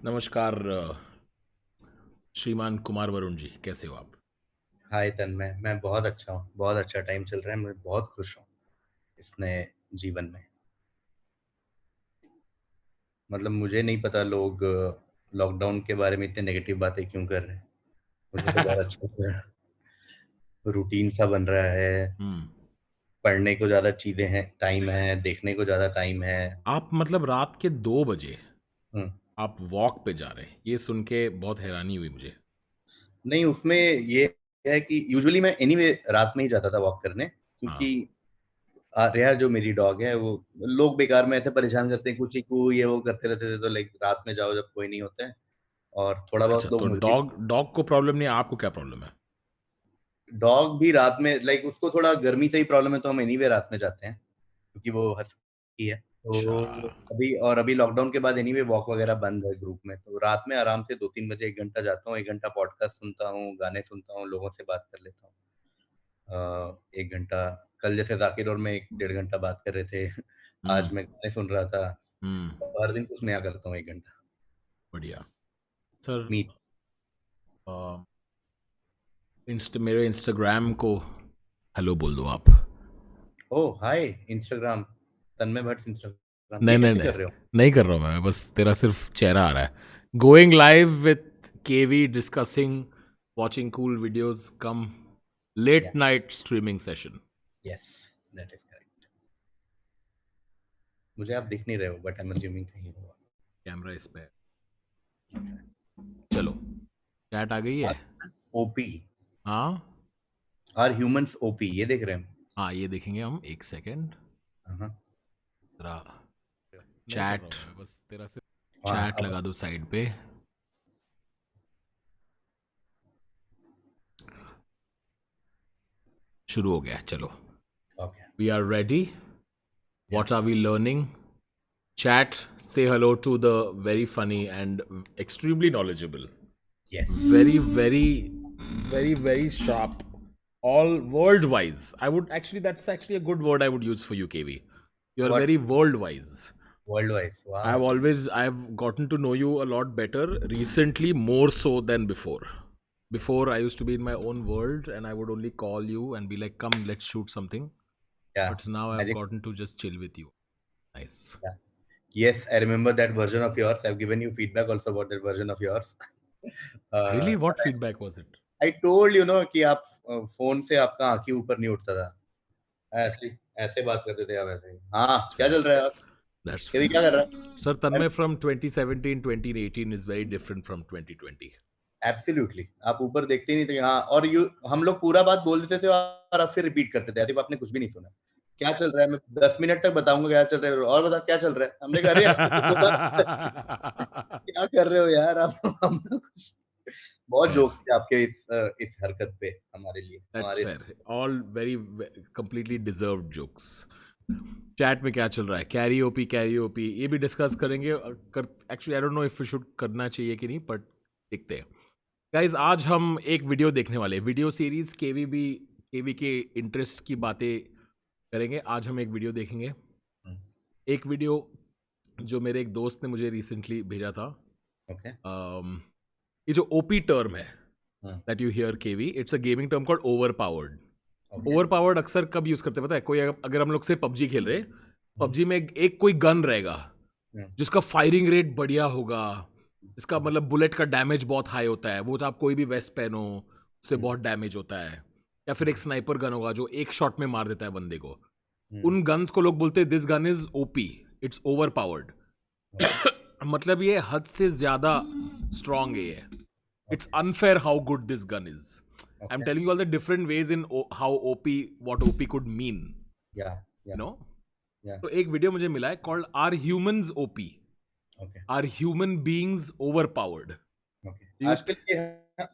नमस्कार श्रीमान कुमार वरुण जी, कैसे हो आप? हाय तन्मय, मैं बहुत अच्छा हूँ। बहुत अच्छा टाइम चल रहा है। मैं बहुत खुश हूँ इस नए जीवन में। मतलब मुझे नहीं पता लोग लॉकडाउन के बारे में इतने नेगेटिव बातें क्यों कर रहे हैं। मुझे तो बहुत अच्छा लग रहा है। रूटीन सा बन रहा है। हम्म। पढ़ने को ज्यादा चीजें हैं, टाइम है। देखने को ज्यादा टाइम है। आप मतलब रात के 2 बजे हम्म। आप वॉक पे जा रहे हैं, ये सुन के बहुत हैरानी हुई मुझे। नहीं, उसमें ये है कि यूजुअली मैं एनीवे रात में ही जाता था वॉक करने, हाँ। क्योंकि आर्या जो मेरी डॉग है, वो लोग बेकार में ऐसे परेशान करते हैं, कुछ चीकू ये वो करते रहते थे, तो लाइक रात में जाओ जब कोई नहीं होता है। और थोड़ा अच्छा, बहुत लोग तो मुझे। डॉग डॉग को प्रॉब्लम नहीं है, आपको क्या प्रॉब्लम है? डॉग भी रात में, लाइक उसको थोड़ा गर्मी से ही प्रॉब्लम है, तो हम एनीवे रात में जाते हैं क्योंकि वो हस्की है। अच्छा। तो अभी लॉकडाउन के बाद एनीवे वॉक वगैरह बंद है ग्रुप में, तो रात में आराम से 2-3 बजे 1 घंटा जाता हूँ। 1 घंटा पॉडकास्ट सुनता हूँ, गाने सुनता हूँ, लोगों से बात कर लेता हूँ। 1 घंटा। कल जैसे जाकिर और मैं 1-1.5 घंटा बात कर रहे थे। हम्म। आज मैं गाने सुन रहा था। हम्म। तो हर दिन कुछ नया करता हूँ 1 घंटा। बढ़िया। Sir, meet. मेरे इंस्टाग्राम को हेलो बोल दो आप। Oh hi Instagram. Tanmay Bhatt Instagram, ये नहीं नहीं कैसे नहीं, कर रहे हो? नहीं कर रहा हूँ मैं, बस तेरा सिर्फ चेहरा आ रहा है। Going live with KV discussing watching cool videos come yeah, late night streaming session. Yes, that is correct. मुझे आप दिख नहीं रहे हो, बट आई एम अज्यूमिंग कहीं हो। कैमरा इस पे है। चलो, चैट आ गई है। ओपी। हाँ। आर ह्यूमंस ओपी, ये देख रहे हैं हाँ, ये देखेंगे हम, एक सेकेंड। हम। हाँ। जरा नहीं कर रहा चैट, हूँ मैं, बस तेरा से हाँ चैट अब। लगा दो साइड पे। शुरू हो गया, चलो। Okay. We are ready. Yeah. What are we learning? Chat, say hello to the very funny and extremely knowledgeable, yes. very, very, very, very sharp, all world wise. I would actually, that's actually a good word I would use for you, KV. You're what? very world wise. World wise, वाह। I've gotten to know you a lot better recently, more so than before. Before, I used to be in my own world and I would only call you and be like, come, let's shoot something. या। But now I've magic. gotten to just chill with you. Nice. या। Yes, I remember that version of yours. I've given you feedback also about that version of yours. Really? What But feedback was it? I told you know कि आप phone से आपका आंख ही ऊपर नहीं उठता था। ऐसे ऐसे बात करते थे आप, ऐसे ही। हाँ, That's क्या fair. चल रहा है? That's ये भी fair. क्या कर रहा Sir, है? Tanmay from 2017, 2018 is very different from 2020. Absolutely, आप ऊपर देखते ही नहीं थे। हाँ, और यू हम लोग पूरा बात बोल देते थे और आप फिर रिपीट करते थे, ऐसे आपने कुछ भी नहीं सुना। क्या चल रहा है? मैं 10 मिनट तक बताऊंगा क्या चल रहा है, और बता क्या चल रहा है। हमने कहा अरे हमने तो बोला क्या कर रहे हो यार आप। हम लोग कुछ बहुत Fair. जोक्स थे आपके इस हरकत पे हमारे लिए, That's हमारे। fair. All very completely deserved jokes. Chat में क्या चल रहा है? कैरी ओपी ये भी डिस्कस करेंगे। Actually I don't know if we should करना चाहिए कि नहीं, बट देखते हैं। गाइज, आज हम एक वीडियो देखने वाले हैं, वीडियो सीरीज केवी के इंटरेस्ट की बातें करेंगे। आज हम एक वीडियो देखेंगे। एक वीडियो जो मेरे एक दोस्त ने मुझे रिसेंटली भेजा था। ओके। ये जो ओपी टर्म है that you hear KV, it's a gaming term called overpowered. Okay. Overpowered अक्सर कब यूज करते हैं पता है? कोई अगर हम लोग से पबजी खेल रहे, पबजी में एक कोई गन रहेगा जिसका फायरिंग रेट बढ़िया होगा, जिसका मतलब बुलेट का डैमेज बहुत हाई होता है, वो तो आप कोई भी वेस्ट पहनो उससे बहुत डैमेज होता है। या फिर एक स्नाइपर गन होगा जो एक शॉट में मार देता है बंदे को। उन गन्स को लोग बोलते हैं this gun is OP, it's over powered. Okay. मतलब ये हद से ज्यादा स्ट्रांग है ये। It's unfair how good this gun is. I'm okay. telling you all the different ways in how OP, what OP could mean. या। You या। know? या। तो एक वीडियो मुझे मिला है called Are Humans OP? Okay. Are human beings overpowered? Okay. Youth आजकल ये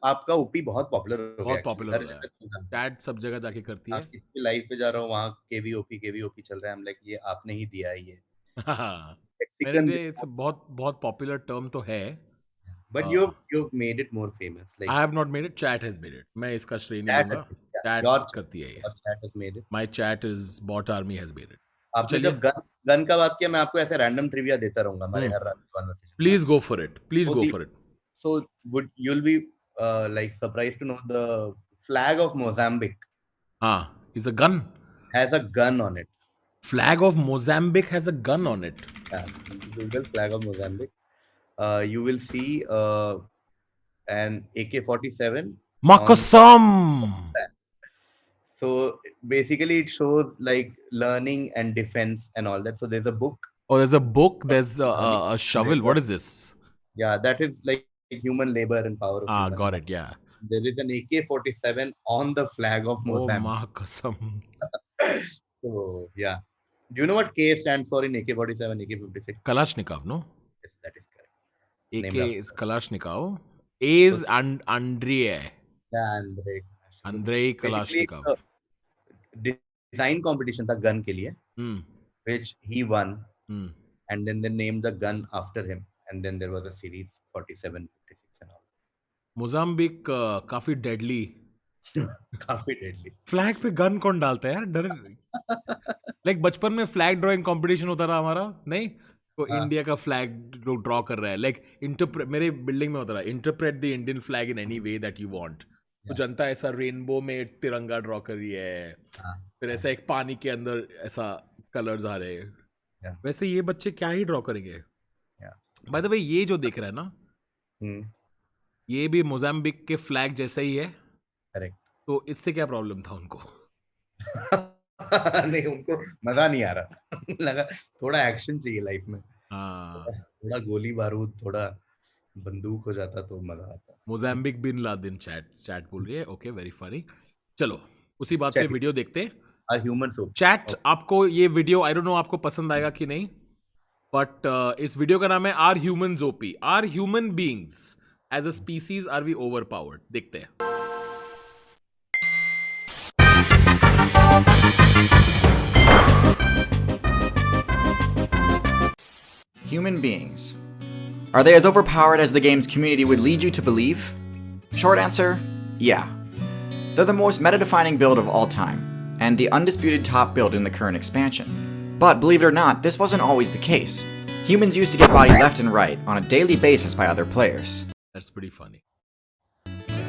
आपका ओपी बहुत पॉपुलर हो गया, बहुत एक्चुअली पॉपुलर हर हो गया है। जगह से जानते हैं। चैट सब जगह जाके करती हाँ, है। किसी लाइव पे जा रहा हूँ, वहाँ केवीओपी चल रहा है। हम लाइक ये आपने ही दिया है ये मेरे मेक्सिकन। लिए इट्स बहुत बहुत पॉपुलर टर्म तो है। But you made it more famous, like I have not made it, chat has made it. मैं इसका श्रेय नहीं चैट। दूंगा। योर चैट चैट, करती है ये। और chat has made it. My chat is bought army has made it. आपने चलिए, जब गन का बात किया, मैं आपको ऐसे रैंडम ट्रिविया देता रहूंगा हमारे हर रात कॉन्वर्सेशन में। Please go for it, please So go the for it. so would you'll be like surprised to know the flag of Mozambique हाँ, is a gun. has a gun on it. Flag of Mozambique has a gun on it. Yeah, Google flag of Mozambique. You will see an AK-47 on. Makasam. So basically, it shows like learning and defense and all that. So there's a book. Oh, there's a book. There's Mozambique, a and there's shovel. What is this? yeah, that is like human labor and power of Ah, human. got it. Yeah. There is an AK-47 on the flag of Oh, Mozambique. Makasam. So yeah. Do you know what K stands for in AK-47, AK-56? Kalashnikov, no? Yes, that is correct. It's AK named after. is Kalashnikov. A So is Andrei. yeah, Andrei. Andrei Basically, Kalashnikov. it's a design competition था gun के लिए, Hmm. which he won, Hmm. and then they named the gun after him, and then there was a series 47, 56 and all. Mozambique काफी deadly. काफी deadly. Flag पे gun कौन डालता है यार? डर. लाइक बचपन में फ्लैग ड्राइंग कंपटीशन होता रहा हमारा, नहीं? तो हाँ, इंडिया का फ्लैग ड्रॉ कर रहा है, लाइक इंटरप्रेट, मेरे बिल्डिंग में होता रहा, interpret the Indian flag in any way that you want. तो yeah, जनता ऐसा रेनबो में तिरंगा ड्रॉ कर रही है, हाँ, फिर ऐसा एक पानी के अंदर ऐसा कलर्स आ रहे हैं. yeah, वैसे ये बच्चे क्या ही ड्रॉ करेंगे? yeah. बाय द वे, ये जो देख रहा है ना, Hmm, ये भी मोजाम्बिक के फ्लैग जैसा ही है. correct. तो इससे क्या प्रॉब्लम था उनको? नहीं, उनको मजा नहीं आ रहा था. लगा थोड़ा एक्शन चाहिए लाइफ में. हाँ, थोड़ा गोली बारूद, थोड़ा बंदूक हो जाता तो मजा आता. Mozambique bin Laden. चैट बोल रही है. Okay, very funny. चलो, उसी बात पे चलिए, वीडियो देखते हैं. Human soap. चैट, आपको ये वीडियो आई डोंट नो आपको पसंद आएगा कि नहीं, बट इस वीडियो का नाम है are humans OP. Are human beings as a species are we overpowered? देखते हैं. Human beings. Are they as overpowered as the game's community would lead you to believe? Short answer, yeah. They're the most meta-defining build of all time, and the undisputed top build in the current expansion. But believe it or not, this wasn't always the case. Humans used to get bodied left and right on a daily basis by other players. That's pretty funny.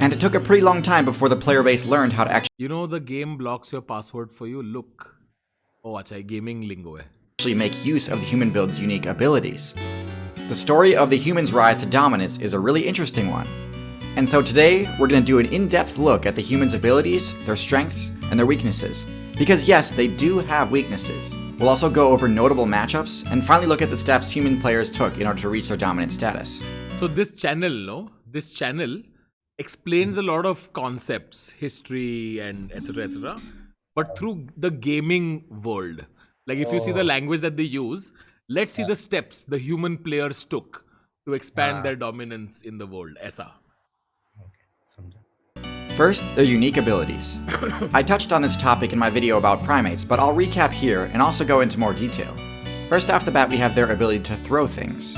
And it took a pretty long time before the player base learned how to You know the game blocks your password for you. Look. Oh, अच्छा, gaming lingo है. actually make use of the human build's unique abilities. The story of the humans' rise to dominance is a really interesting one. And so today, we're going to do an in-depth look at the humans' abilities, their strengths, and their weaknesses. Because yes, they do have weaknesses. We'll also go over notable matchups, and finally look at the steps human players took in order to reach their dominant status. So this channel explains a lot of concepts, history and etc. But through the gaming world. Like if you see the language that they use, let's see the steps the human players took to expand their dominance in the world. ऐसा. First, their unique abilities. I touched on this topic in my video about primates, but I'll recap here and also go into more detail. First off the bat, we have their ability to throw things.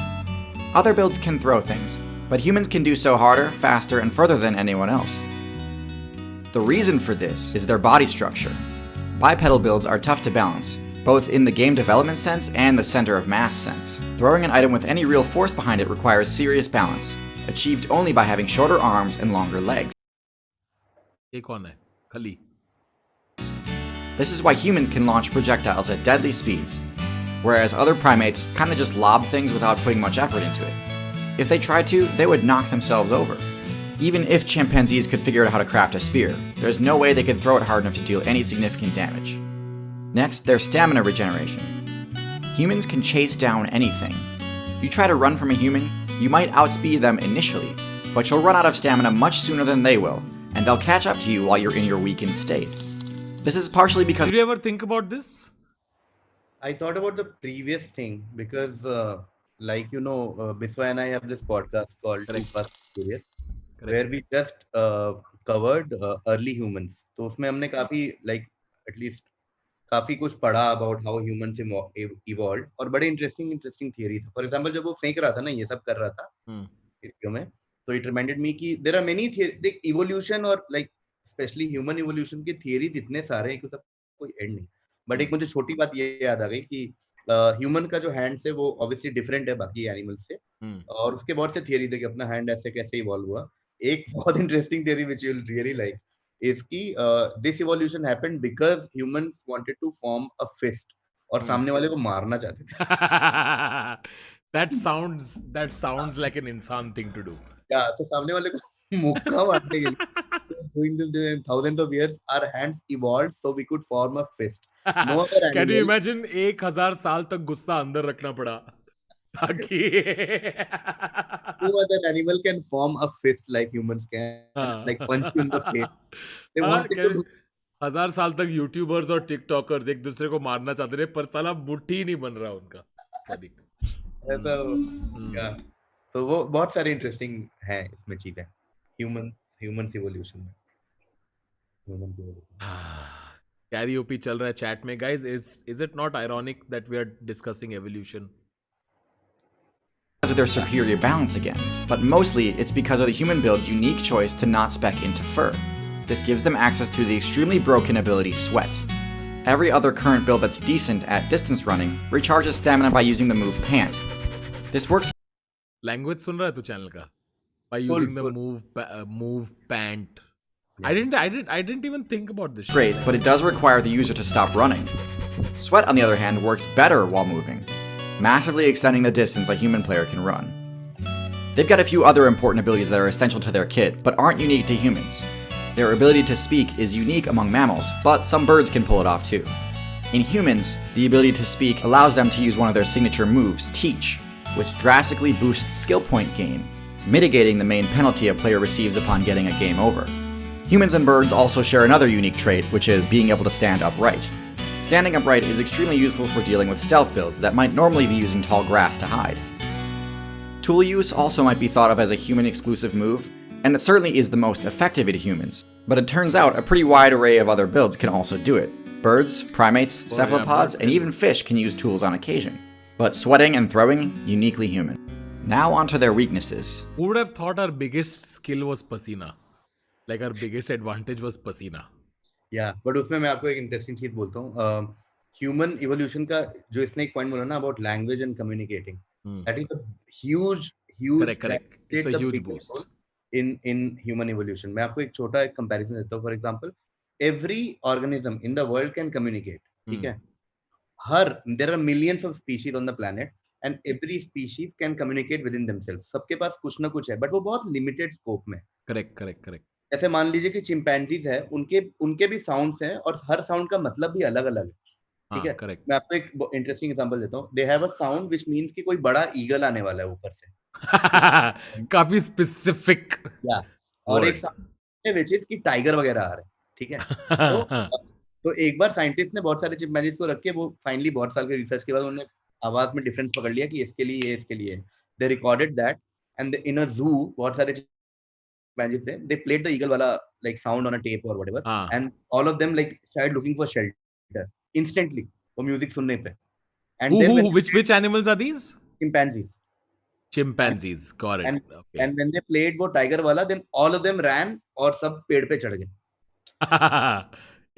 Other builds can throw things, but humans can do so harder, faster, and further than anyone else. The reason for this is their body structure. Bipedal builds are tough to balance, both in the game development sense and the center of mass sense. Throwing an item with any real force behind it requires serious balance, achieved only by having shorter arms and longer legs. ये कौन है? खली. This is why humans can launch projectiles at deadly speeds, whereas other primates kinda just lob things without putting much effort into it. If they tried to, they would knock themselves over. Even if chimpanzees could figure out how to craft a spear, there's no way they could throw it hard enough to deal any significant damage. Next, their stamina regeneration. Humans can chase down anything. If you try to run from a human, you might outspeed them initially, but you'll run out of stamina much sooner than they will, and they'll catch up to you while you're in your weakened state. This is partially because Did you ever think about this? I thought about the previous thing because, like Biswa and I have this podcast called Fast Curious, where we just covered early humans. तो उसमें हमने काफी at least काफी कुछ पढ़ा about how humans evolved और बड़े interesting theories. For example, जब वो फेंक रहा था ना, ये सब कर रहा था वीडियो में, तो it reminded me कि there are many evolution और especially human evolution के theories इतने सारे हैं कि उसका कोई end नहीं. बट एक मुझे छोटी बात ये याद आ गई कि ह्यूमन का जो हैंड्स है वो ऑब्वियसली डिफरेंट है बाकी एनिमल से, और उसके बहुत से थियरीज है कि अपना हैंड ऐसे कैसे इवॉल्व हुआ. एक बहुत interesting theory which you will really like is कि this evolution happened because humans wanted to form a fist, और सामने वाले को मारना चाहते थे. that sounds like an इंसान thing to do. या तो सामने वाले को मुक्का मारने के लिए doing this during thousands of years, our hands evolved so we could form a fist. No other Can you animal, imagine 1000 साल तक गुस्सा अंदर रखना पड़ा ताकि no other animal can form a fist like humans can, like punch you in the face. They हाँ, wanted to do. 1000 साल तक यूट्यूबर्स और टिकटॉकर्स एक दूसरे को मारना चाहते थे पर साला मुट्ठी ही नहीं बन रहा उनका. ऐसा या तो वो बहुत सारे इंटरेस्टिंग है इसमें चीजें ह्यूमन इवोल्यूशन में. ह्यूमन कैरियोपी चल रहा है चैट में. Guys, is it not ironic that we are discussing evolution? Because of their superior balance again, but mostly it's because of the human build's unique choice to not spec into fur. This gives them access to the extremely broken ability Sweat. Every other current build that's decent at distance running recharges stamina by using the move Pant. This works language सुन रहा है तू channel का? By using the move pant. Yeah. I didn't even think about this. great, but it does require the user to stop running. Sweat, on the other hand, works better while moving, massively extending the distance a human player can run. They've got a few other important abilities that are essential to their kit, but aren't unique to humans. Their ability to speak is unique among mammals, but some birds can pull it off too. In humans, the ability to speak allows them to use one of their signature moves, Teach, which drastically boosts skill point gain, mitigating the main penalty a player receives upon getting a game over. Humans and birds also share another unique trait, which is being able to stand upright. Standing upright is extremely useful for dealing with stealth builds that might normally be using tall grass to hide. Tool use also might be thought of as a human-exclusive move, and it certainly is the most effective at humans, but it turns out a pretty wide array of other builds can also do it. Birds, primates, cephalopods, and even fish can use tools on occasion. But sweating and throwing, uniquely human. Now onto their weaknesses. Who would have thought our biggest skill was pasina? Like our biggest advantage was pasina. या but उसमें मैं आपको एक interesting चीज बोलता हूँ. Human evolution का जो इसने एक पॉइंट बोला ना about language and communicating, that is a huge Correct. It's a huge boost. in human evolution. मैं आपको एक छोटा एक कंपैरिजन देता हूँ. For example, every organism in the world can communicate. ठीक है, there are millions of species on the planet and every species can communicate within themselves. सबके पास कुछ ना कुछ है, बट वो बहुत लिमिटेड स्कोप में. Correct. ऐसे मान लीजिए कि चिंपैंजीज है, उनके भी साउंड्स हैं और हर साउंड का मतलब भी अलग अलग है. ठीक है, correct. मैं आपको एक इंटरेस्टिंग एग्जांपल देता हूँ. They have a sound which means कि कोई बड़ा ईगल आने वाला है ऊपर से. काफी स्पेसिफिक. या और एक साउंड है व्हिच इज कि टाइगर वगैरह आ रहे हैं. ठीक है, तो एक बार साइंटिस्ट ने बहुत सारे चिंपैंजीज को रख के वो फाइनली बहुत साल के रिसर्च के बाद उन्होंने आवाज में डिफरेंस पकड़ लिया कि इसके लिए ये, इसके लिए. They recorded that and in a zoo बहुत सारे चिंपैंजीज थे. दे प्लेड द ईगल वाला like sound on a tape और whatever, and all of them like started looking for shelter instantly वो म्यूजिक सुनने पे. And then Which animals are these? Chimpanzees. Chimpanzees. Got it. Okay. And when they played वो tiger वाला, then all of them ran और सब पेड़ पे चढ़ गए.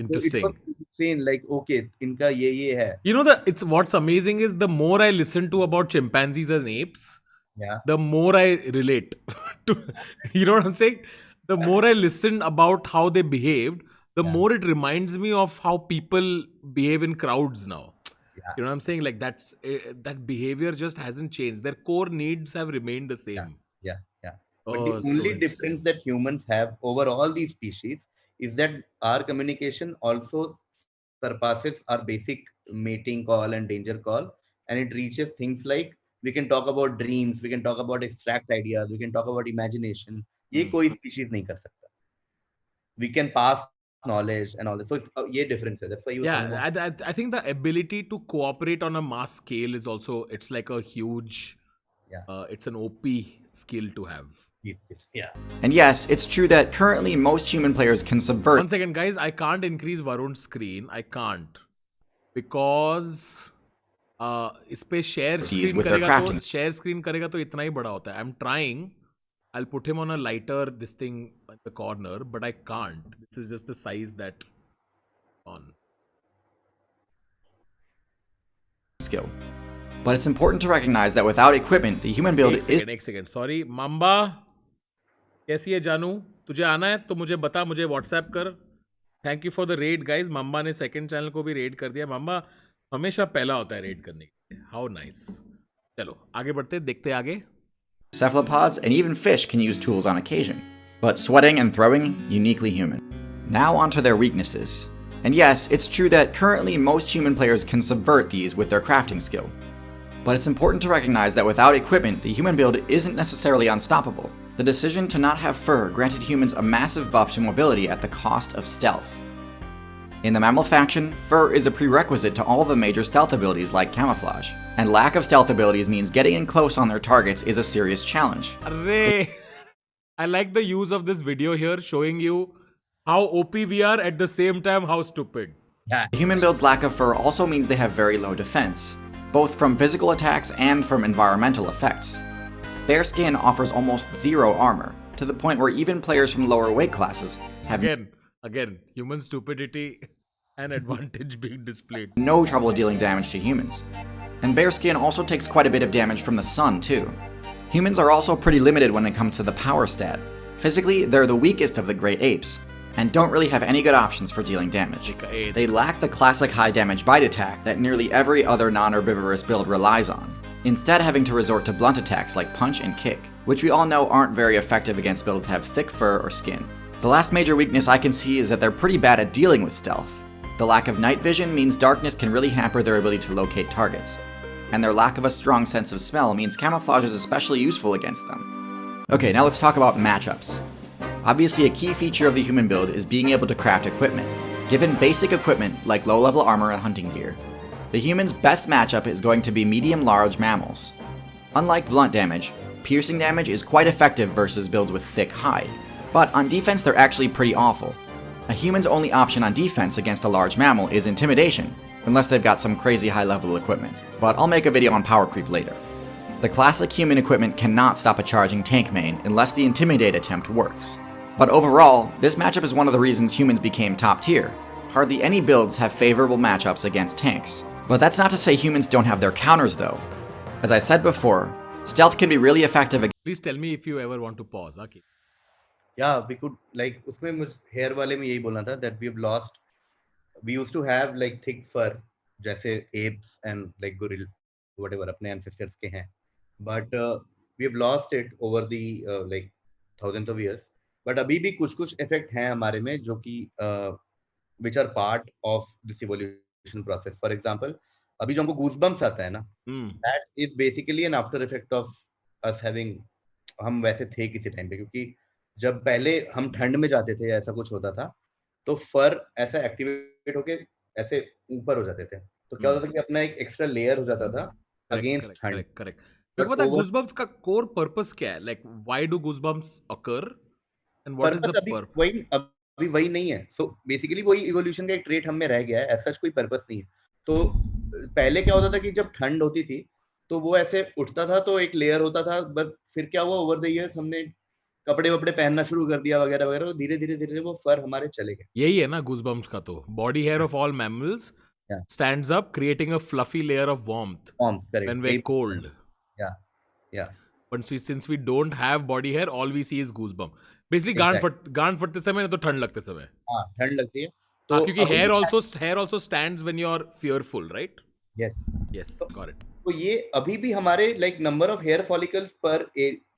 Interesting. So it was insane, like okay, इनका ये है. You know, what's amazing is the more I listen to about chimpanzees and apes, Yeah. the more I relate to. You know what I'm saying? The more I listen about how they behaved, the more it reminds me of how people behave in crowds now. Yeah. You know what I'm saying? Like that behavior just hasn't changed. Their core needs have remained the same. Yeah. Oh, But the so only interesting. difference that humans have over all these species is that our communication also surpasses our basic mating call and danger call, and it reaches things like we can talk about dreams, we can talk about abstract ideas, we can talk about imagination. ये कोई species नहीं कर सकता. We can pass knowledge and all that. So ये difference है. That's why you. Yeah, I think the ability to cooperate on a mass scale is also, it's like a huge, it's an OP skill to have. Yeah. And yes, it's true that currently most human players can subvert. One second, guys. I can't increase Varun's screen. I can't. Because इस पे share screen with their करेगा तो crafting. share screen करेगा तो इतना ही बड़ा होता है. I'm trying. I'll put him on a lighter this thing at the corner, but I can't. This is just the size that on. skill. But it's important to recognize that without equipment, the human build is एक second sorry mamba कैसी है जानू तुझे आना है तो मुझे बता मुझे व्हाट्सएप कर thank you for the red guys mamba ने सेकंड चैनल को भी रेड कर दिया माम्बा हमेशा पहला होता है रेड करने के लिए हाउ नाइस चलो आगे बढ़ते देखते आगे cephalopods and even fish can use tools on occasion, but sweating and throwing, uniquely human. Now onto their weaknesses. And yes, it's true that currently most human players can subvert these with their crafting skill. But it's important to recognize that without equipment, the human build isn't necessarily unstoppable. The decision to not have fur granted humans a massive buff to mobility at the cost of stealth. In the mammal faction, fur is a prerequisite to all the major stealth abilities like camouflage, and lack of stealth abilities means getting in close on their targets is a serious challenge. Array. I like the use of this video here showing you how OP we are at the same time how stupid. Yeah. The human build's lack of fur also means they have very low defense, both from physical attacks and from environmental effects. Their skin offers almost zero armor, to the point where even players from lower weight classes have Again, human stupidity and advantage being displayed. no trouble dealing damage to humans. And bare skin also takes quite a bit of damage from the sun, too. Humans are also pretty limited when it comes to the power stat. Physically, they're the weakest of the great apes, and don't really have any good options for dealing damage. They lack the classic high damage bite attack that nearly every other non-herbivorous build relies on, instead having to resort to blunt attacks like punch and kick, which we all know aren't very effective against builds that have thick fur or skin. The last major weakness I can see is that they're pretty bad at dealing with stealth. The lack of night vision means darkness can really hamper their ability to locate targets, and their lack of a strong sense of smell means camouflage is especially useful against them. Okay, now let's talk about matchups. Obviously, a key feature of the human build is being able to craft equipment. Given basic equipment like low-level armor and hunting gear, the human's best matchup is going to be medium-large mammals. Unlike blunt damage, piercing damage is quite effective versus builds with thick hide, but on defense they're actually pretty awful. A human's only option on defense against a large mammal is intimidation, unless they've got some crazy high-level equipment, but I'll make a video on power creep later. The classic human equipment cannot stop a charging tank main unless the intimidate attempt works. But overall, this matchup is one of the reasons humans became top tier. Hardly any builds have favorable matchups against tanks. But that's not to say humans don't have their counters though. As I said before, stealth can be really effective. Please tell me if you ever want to pause. Okay. Yeah, we could like उसमें मुझे hair वाले में यही बोलना था that we have lost. We used to have like thick fur जैसे apes and like gorilla whatever अपने ancestors के हैं. But we have lost it over the like thousands of years. But अभी भी कुछ effect हैं हमारे में जो कि which are part of this evolution process. For example, अभी जो हमको goosebumps आता है ना, that is basically an after effect of us having हम वैसे थे किसी टाइम पे क्योंकि जब पहले हम ठंड में जाते थे ऐसा कुछ होता था तो फर ऐसा एक्टिवेट होके ऐसे ऊपर हो जाते थे तो क्या होता था कि अपना एक एक्स्ट्रा लेयर हो जाता था अगेंस्ट ठंड करेक्ट मेरे को पता है गूज़बम्प्स का कोर पर्पस क्या है like why do goosebumps occur and what is the purpose अभी वही नहीं है सो बेसिकली वही इवोल्यूशन का एक ट्रेट हम में रह गया है ऐसा कोई पर्पस नहीं है तो पहले क्या होता था कि जब ठंड होती थी तो वो ऐसे उठता था तो एक लेयर होता था बट फिर क्या हुआ ओवर द इयर्स हमने कपड़े वपड़े पहनना शुरू कर दिया वगैरह वगैरह धीरे धीरे वो फर हमारे चले गए यही है ना गूज़बम्प्स का तो body hair of all mammals stands up creating a fluffy layer of warmth when we're cold but since we don't have body hair all we see is goosebump basically गांड फटते समय तो ठंड लगते समय ठंड लगती है तो क्योंकि hair also stands when you're fearful right yes got it तो ये अभी भी हमारे like number of hair follicles per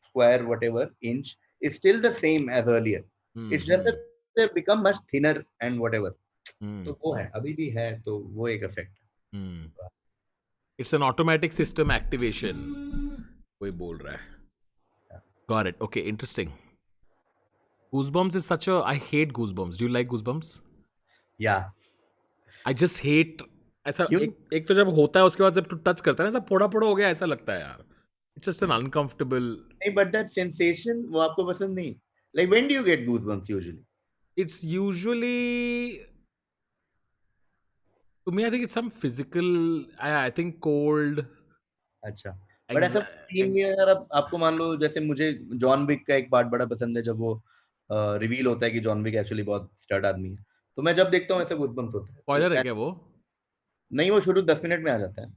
square whatever inch is still the same as earlier it's just that they become much thinner and whatever तो वो है अभी भी है तो वो एक effect it's an automatic system activation कोई बोल रहा है got it okay interesting goosebumps is such a I hate goosebumps do you like goosebumps या आई जस्ट हेट ऐसा एक तो जब होता है उसके बाद जब टच करता है ना ऐसा फोड़ा फोड़ा हो गया ऐसा लगता है यार इट्स जस्ट एन अनकंफर्टेबल नहीं बट दैट सेंसेशन वो आपको पसंद नहीं like when do you get goosebumps usually it's usually To me, I think it's some physical. I think cold. अच्छा बट ऐसा फील नहीं है यार आपको मान लो जैसे मुझे जॉन विक का एक पार्ट बड़ा पसंद है जब वो रिवील होता है कि जॉन विक एक्चुअली बहुत स्टड आदमी है तो मैं जब देखता हूँ ऐसे गूज़बम्प्स होते हैं स्पॉइलर है क्या वो नहीं वो शुरू 10 मिनट में आ जाता है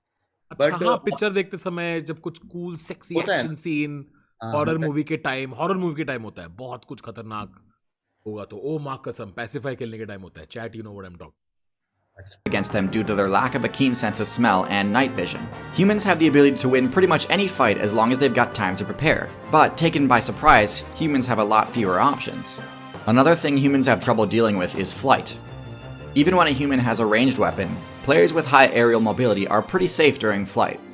अच्छा But हाँ, पिक्चर देखते समय जब कुछ कूल सेक्सी होता है एक्शन ना, सीन हाँ हॉरर होता है। मूवी के टाइम होता है, बहुत कुछ खतरनाक होगा तो ओ माँ कसम पैसिफाई खेलने के टाइम होता है. Chat you know what I am talking. against them due to their lack of a keen sense of smell and night vision. Humans have the ability to win pretty much any fight as long as they've got time to prepare. But taken by surprise, humans have a lot fewer options. Another thing humans have trouble dealing with is flight. Even when a human has a ranged weapon, players with high aerial mobility are pretty safe during flight.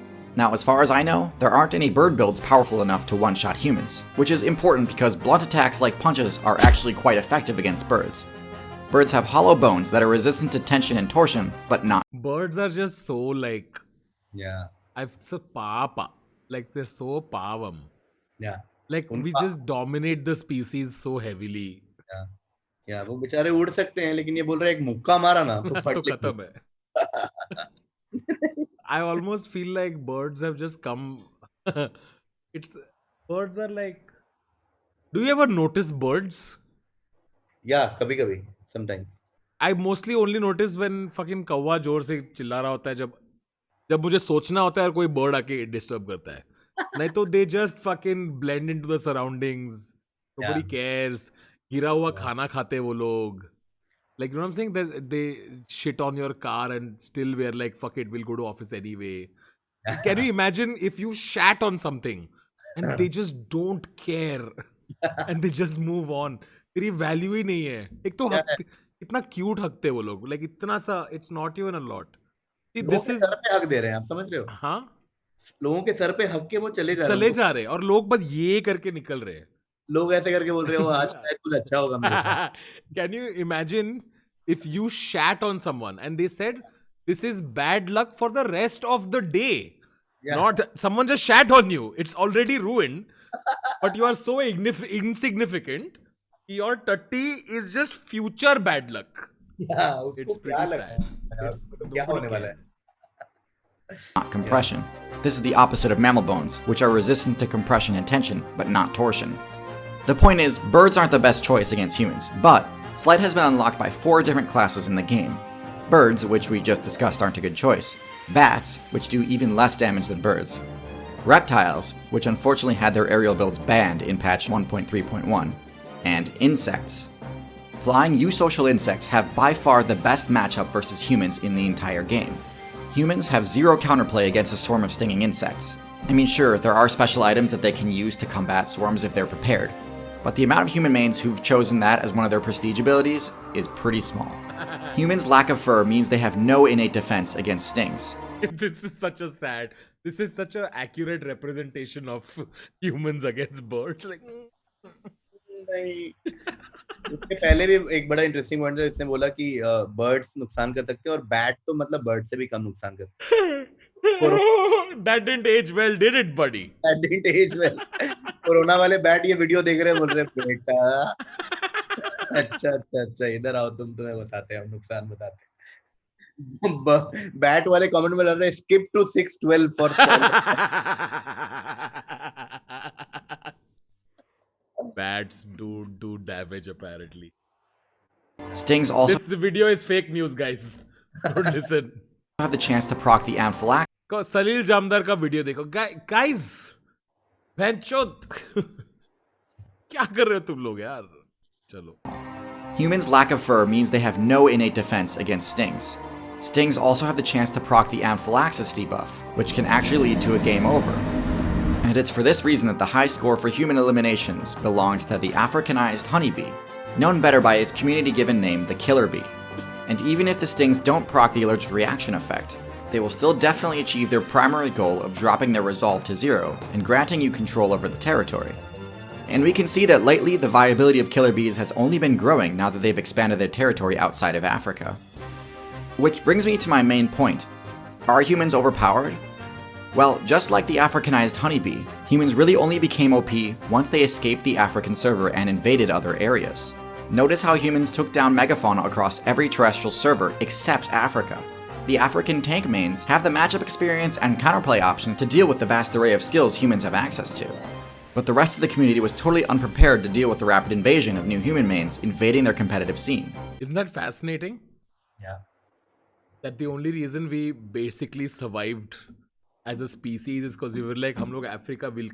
Now, as far as I know, there aren't any bird builds powerful enough to one-shot humans, which is important because blunt attacks like punches are actually quite effective against birds. Birds have hollow bones that are resistant to tension and torsion, but not Birds are just so like Yeah, I've so papa like they're so pavam. yeah. Like we उनका just dominate the species so heavily. yeah, yeah, वो बेचारे उड़ सकते हैं लेकिन ये बोल रहे हैं एक मुक्का मारा ना तो तो फट लेंगे. खत्म है. I almost feel like birds have just come. It's birds are like. Do you ever notice birds? Yeah, कभी कभी sometimes. I mostly only notice when fucking कौवा जोर से चिल्ला रहा होता है जब मुझे सोचना होता है और कोई बर्ड आके डिस्टर्ब करता है. नहीं तो they just fucking blend into the surroundings. Nobody Yeah, cares. गिरा हुआ yeah. खाना खाते वो लोग. Like you know what I'm saying? They shit on your car and still we're like fuck it, we'll go to office anyway. Can you imagine if you shat on something and they just don't care and they just move on? तेरी value ही नहीं है. एक तो Yeah, इतना cute हकते वो लोग. Like इतना सा it's not even a lot. See, लोगों this के is सर पे हक दे रहे हैं, आप समझ रहे हो? हाँ लोगों के सर पे हक के वो चले जा रहे हैं, चले उनको जा रहे हैं और लोग बस ये करके निकल रहे हैं. लोग ऐसे करके बोल रहे हो आज शायद कुछ अच्छा होगा मेरे साथ. Can you imagine if you shat on someone and they said this is bad luck for the rest of the day? Yeah. Not someone just shat on you. It's already ruined, but you are so insignificant. Your tutty is just future bad luck. Yeah, उसको It's क्या pretty लगता sad. है यार, It's उसको क्या nobody होने वाला है? cares. compression. This is the opposite of mammal bones, which are resistant to compression and tension, but not torsion. The point is, birds aren't the best choice against humans, but flight has been unlocked by 4 different classes in the game. Birds, which we just discussed, aren't a good choice. Bats, which do even less damage than birds. Reptiles, which unfortunately had their aerial builds banned in patch 1.3.1. And insects. Flying eusocial insects have by far the best matchup versus humans in the entire game. Humans have 0 counterplay against a swarm of stinging insects. I mean, sure, there are special items that they can use to combat swarms if they're prepared, but the amount of human mains who've chosen that as one of their prestige abilities is pretty small. Humans' lack of fur means they have no innate defense against stings. This is such a accurate representation of humans against birds. Like, नहीं, उसके पहले भी एक बड़ा interesting point है. इसने बोला कि बर्ड्स नुकसान कर सकते हैं और बैट तो मतलब बर्ड से भी कम नुकसान करते हैं. that didn't age well, did it, buddy? That didn't age well. Corona वाले बैट ये वीडियो देख रहे हैं, बोल रहे हैं बेटा अच्छा इधर आओ, तुम्हें बताते हैं, हम नुकसान बताते हैं. बैट वाले कमेंट में लग रहे हैं skip to 612 for Bats do damage apparently. Stings also This video is fake news, guys. Don't listen. have the chance to proc the anaphylaxis सलील जामदार का वीडियो देखो. गाइस भैंचोद क्या कर रहे हो तुम लोग यार. चलो. Humans' lack of fur means they have no innate defense against stings. Stings also have the chance to proc the anaphylaxis debuff, which can actually lead to a game over. And it's for this reason that the high score for human eliminations belongs to the Africanized honeybee, known better by its community-given name, the killer bee. And even if the stings don't proc the allergic reaction effect, they will still definitely achieve their primary goal of dropping their resolve to 0 and granting you control over the territory. And we can see that lately the viability of killer bees has only been growing now that they've expanded their territory outside of Africa. Which brings me to my main point. Are humans overpowered? Well, just like the Africanized honeybee, humans really only became OP once they escaped the African server and invaded other areas. Notice how humans took down megafauna across every terrestrial server except Africa. The African tank mains have the matchup experience and counterplay options to deal with the vast array of skills humans have access to. But the rest of the community was totally unprepared to deal with the rapid invasion of new human mains invading their competitive scene. Isn't that fascinating? Yeah. That the only reason we basically survived as a species is because we were like, हम लोग Africa will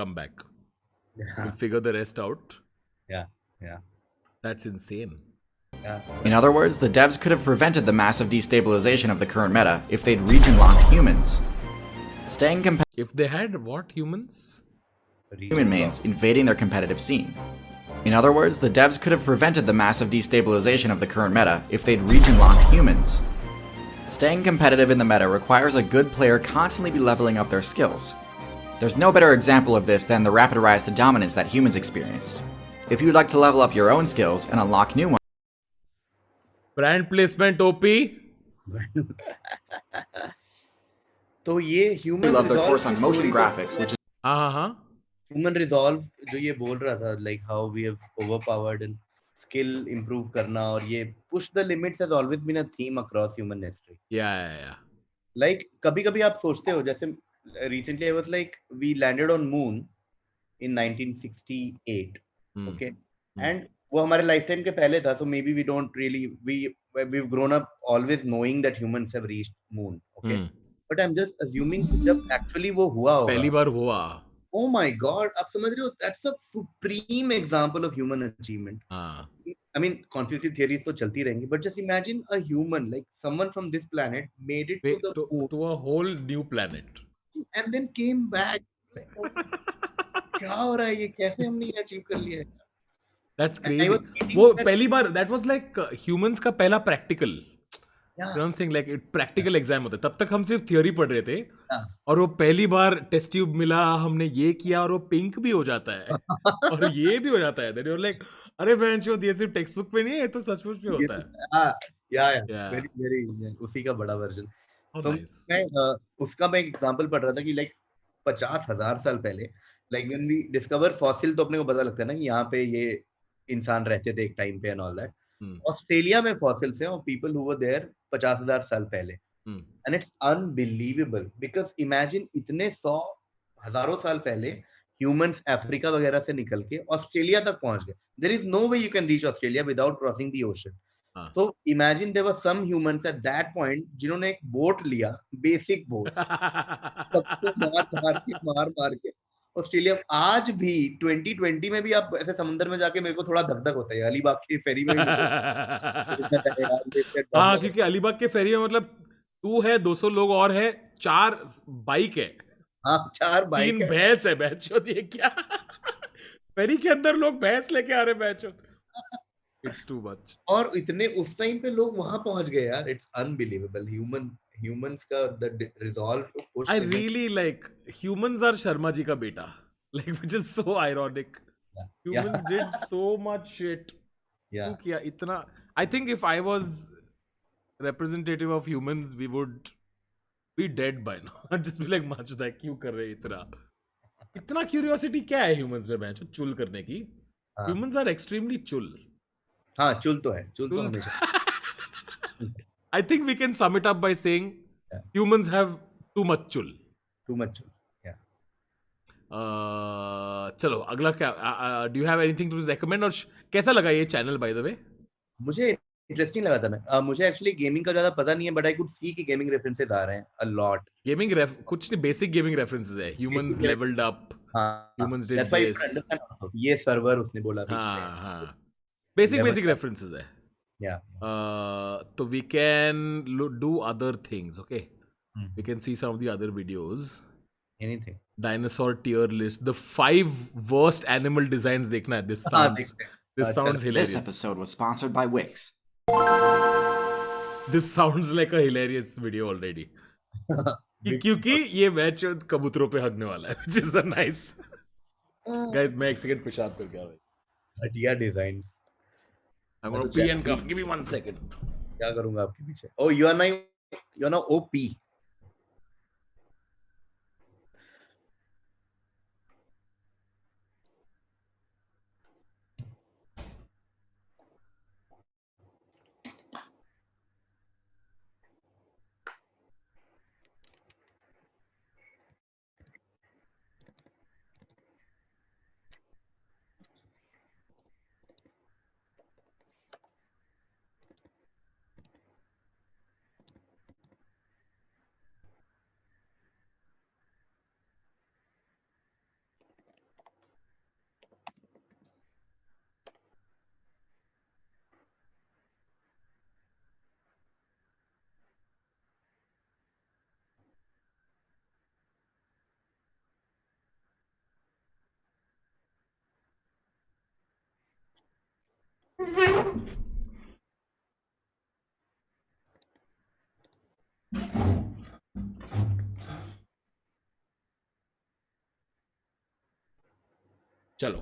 come back. We'll figure the rest out. Yeah, yeah, That's insane. yeah. In other words, the devs could have prevented the massive destabilization of the current meta if they'd region locked humans. Staying competitive If they had what humans? human mains invading their competitive scene. In other words, the devs could have prevented the massive destabilization of the current meta if they'd region locked humans. Staying competitive in the meta requires a good player constantly be leveling up their skills. There's no better example of this than the rapid rise to dominance that humans experienced. If you'd like to level up your own skills and unlock new ones, Brand placement OP. तो ये we human love their resolve course की on motion story graphics, which is हाँ. Human resolve जो ये बोल रहा था like how we have overpowered and skill improve करना और ये push the limits has always been a theme across human history Yeah. Like कभी-कभी आप सोचते हो जैसे recently I was like we landed on moon in 1968 okay and वो हमारे लाइफ टाइम के पहले था so maybe we don't really we've grown up always knowing that humans have reached moon okay but I'm just assuming जब actually वो हुआ होगा पहली बार हुआ. oh my god आप समझ रहे हो that's a supreme example of human achievement हाँ. I mean conspiracy theories तो चलती रहेंगी but just imagine a human like someone from this planet made it to the moon To a whole new planet. and then came back like, oh, क्या हो रहा है ये कैसे हमने ये अचीव कर लिया है That's And I crazy. was thinking वो that- पहली बार that was like humans का पहला practical. Yeah. You know what I'm saying? Like practical exam होता है. तब तक हम सिर्फ theory पढ़ रहे थे. हाँ. और वो पहली बार टेस्ट ट्यूब मिला, हमने ये किया और वो पिंक भी हो जाता है. और ये भी हो जाता है. Then you're like, अरे बेंचो ये सिर्फ टेक्स्ट बुक पे नहीं है, ये तो सचमुच में होता है. हाँ, yeah. Yeah. very उसी का बड़ा वर्जन How तो nice. उसका मैं एग्जांपल पढ़ रहा था कि लाइक 50,000 साल पहले like when we discover fossil तो अपने को पता लगता है ना कि यहाँ पे ये इंसान रहते थे एक टाइम पे एंड ऑल दैट ऑस्ट्रेलिया में फॉसिल्स हैं और पीपल हु वर देयर 50,000 साल पहले and it's unbelievable because imagine इतने 100 हजारों साल पहले ह्यूमंस अफ्रीका वगैरह से निकल के ऑस्ट्रेलिया तक पहुंच गए there is no way you can reach Australia without crossing the ocean So imagine there were some humans at that point जिन्होंने एक बोट लिया बेसिक बोट सबको मार के ऑस्ट्रेलिया आज भी 2020 में भी आप ऐसे समुद्र में जाके मेरे को थोड़ा धक धक होता है अलीबाग की फेरी में भी हाँ क्योंकि अलीबाग के फेरी में मतलब तू है 200 लोग और है 4 बाइक है हाँ 4 बाइक 3 भैंस है बैचो ये क्या फेरी के अंदर लोग भैंस लेके आ रहे बैचो इट्स टू मच और इतने उस टाइम पे लोग वहां पहुंच गए यार इट्स अनबिलीवेबल humans का the resolve to push I limits. really like humans are Sharma ji ka beta like which is so ironic humans did so much shit Yeah. किया इतना I think if I was representative of humans we would be dead by now I'd just be like मचदा क्यों कर रहे इतना curiosity क्या है humans में बेंचो चुल करने की humans are extremely चुल हाँ चुल तो है चुल तो हमेशा I think we can sum it up by saying humans have too much chul. too much chul. Yeah. चलो अगला क्या do you have anything to recommend और कैसा लगा ये चैनल by the way? मुझे इंटरेस्टिंग लगा था मैं मुझे एक्चुअली गेमिंग का ज्यादा पता नहीं है बट आई कुड सी कि गेमिंग रेफरेंसेस आ रहे हैं अ लॉट गेमिंग कुछ नहीं बेसिक गेमिंग रेफरेंसेस है humans levelled up humans did this ये सर्वर उसने बोला था हां बेसिक रेफरेंसेस है so we can do other things okay we can see some of the other videos anything dinosaur tier list the 5 worst animal designs dekhna hai this sounds hilarious This episode was sponsored by Wix. This sounds like a hilarious video already क्योंकि ये match कबूतरों पे हगने वाला है which is a nice guys मैं एक second पेशाब करके आ रहा घटिया design I'm going to pee and come. Give me 1 second. क्या करूंगा आपके पीछे? Oh, you are now OP. चलो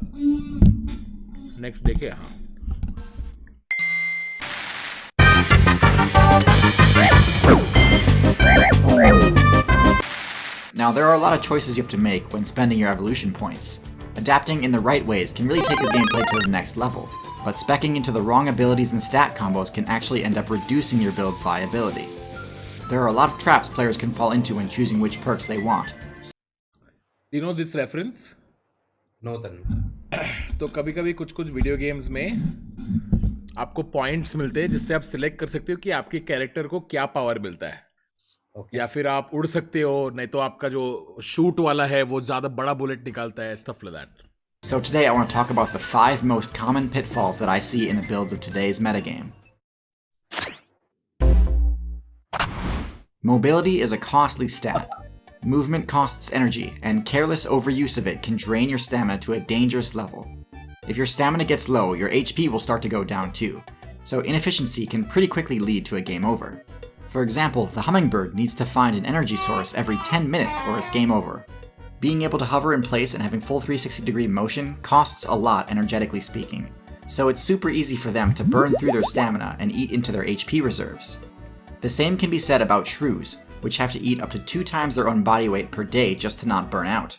नेक्स्ट देखे. हाँ, Now, there are a lot of choices you have to make when spending your evolution points. Adapting in the right ways can really take your gameplay to the next level, but speccing into the wrong abilities and stat combos can actually end up reducing your build's viability. There are a lot of traps players can fall into when choosing which perks they want. you know this reference? No तन. तो कभी कभी कुछ कुछ video games में आपको points मिलते हैं जिससे आप सिलेक्ट कर सकते हो कि आपके कैरेक्टर को क्या पावर मिलता है. Okay. या फिर आप उड़ सकते हो, नहीं तो आपका जो शूट वाला है वो ज्यादा बड़ा बुलेट निकालता है, stuff like that. So today I want to talk about the 5 most common pitfalls that I see in the builds of today's metagame. Mobility is a costly stat. Movement costs energy, and careless overuse of it can drain your stamina to a dangerous level. If your stamina gets low, your HP will start to go down too, so inefficiency can pretty quickly lead to a game over. For example, the hummingbird needs to find an energy source every 10 minutes or it's game over. Being able to hover in place and having full 360-degree motion costs a lot energetically speaking, so it's super easy for them to burn through their stamina and eat into their HP reserves. The same can be said about shrews, which have to eat up to 2 times their own body weight per day just to not burn out.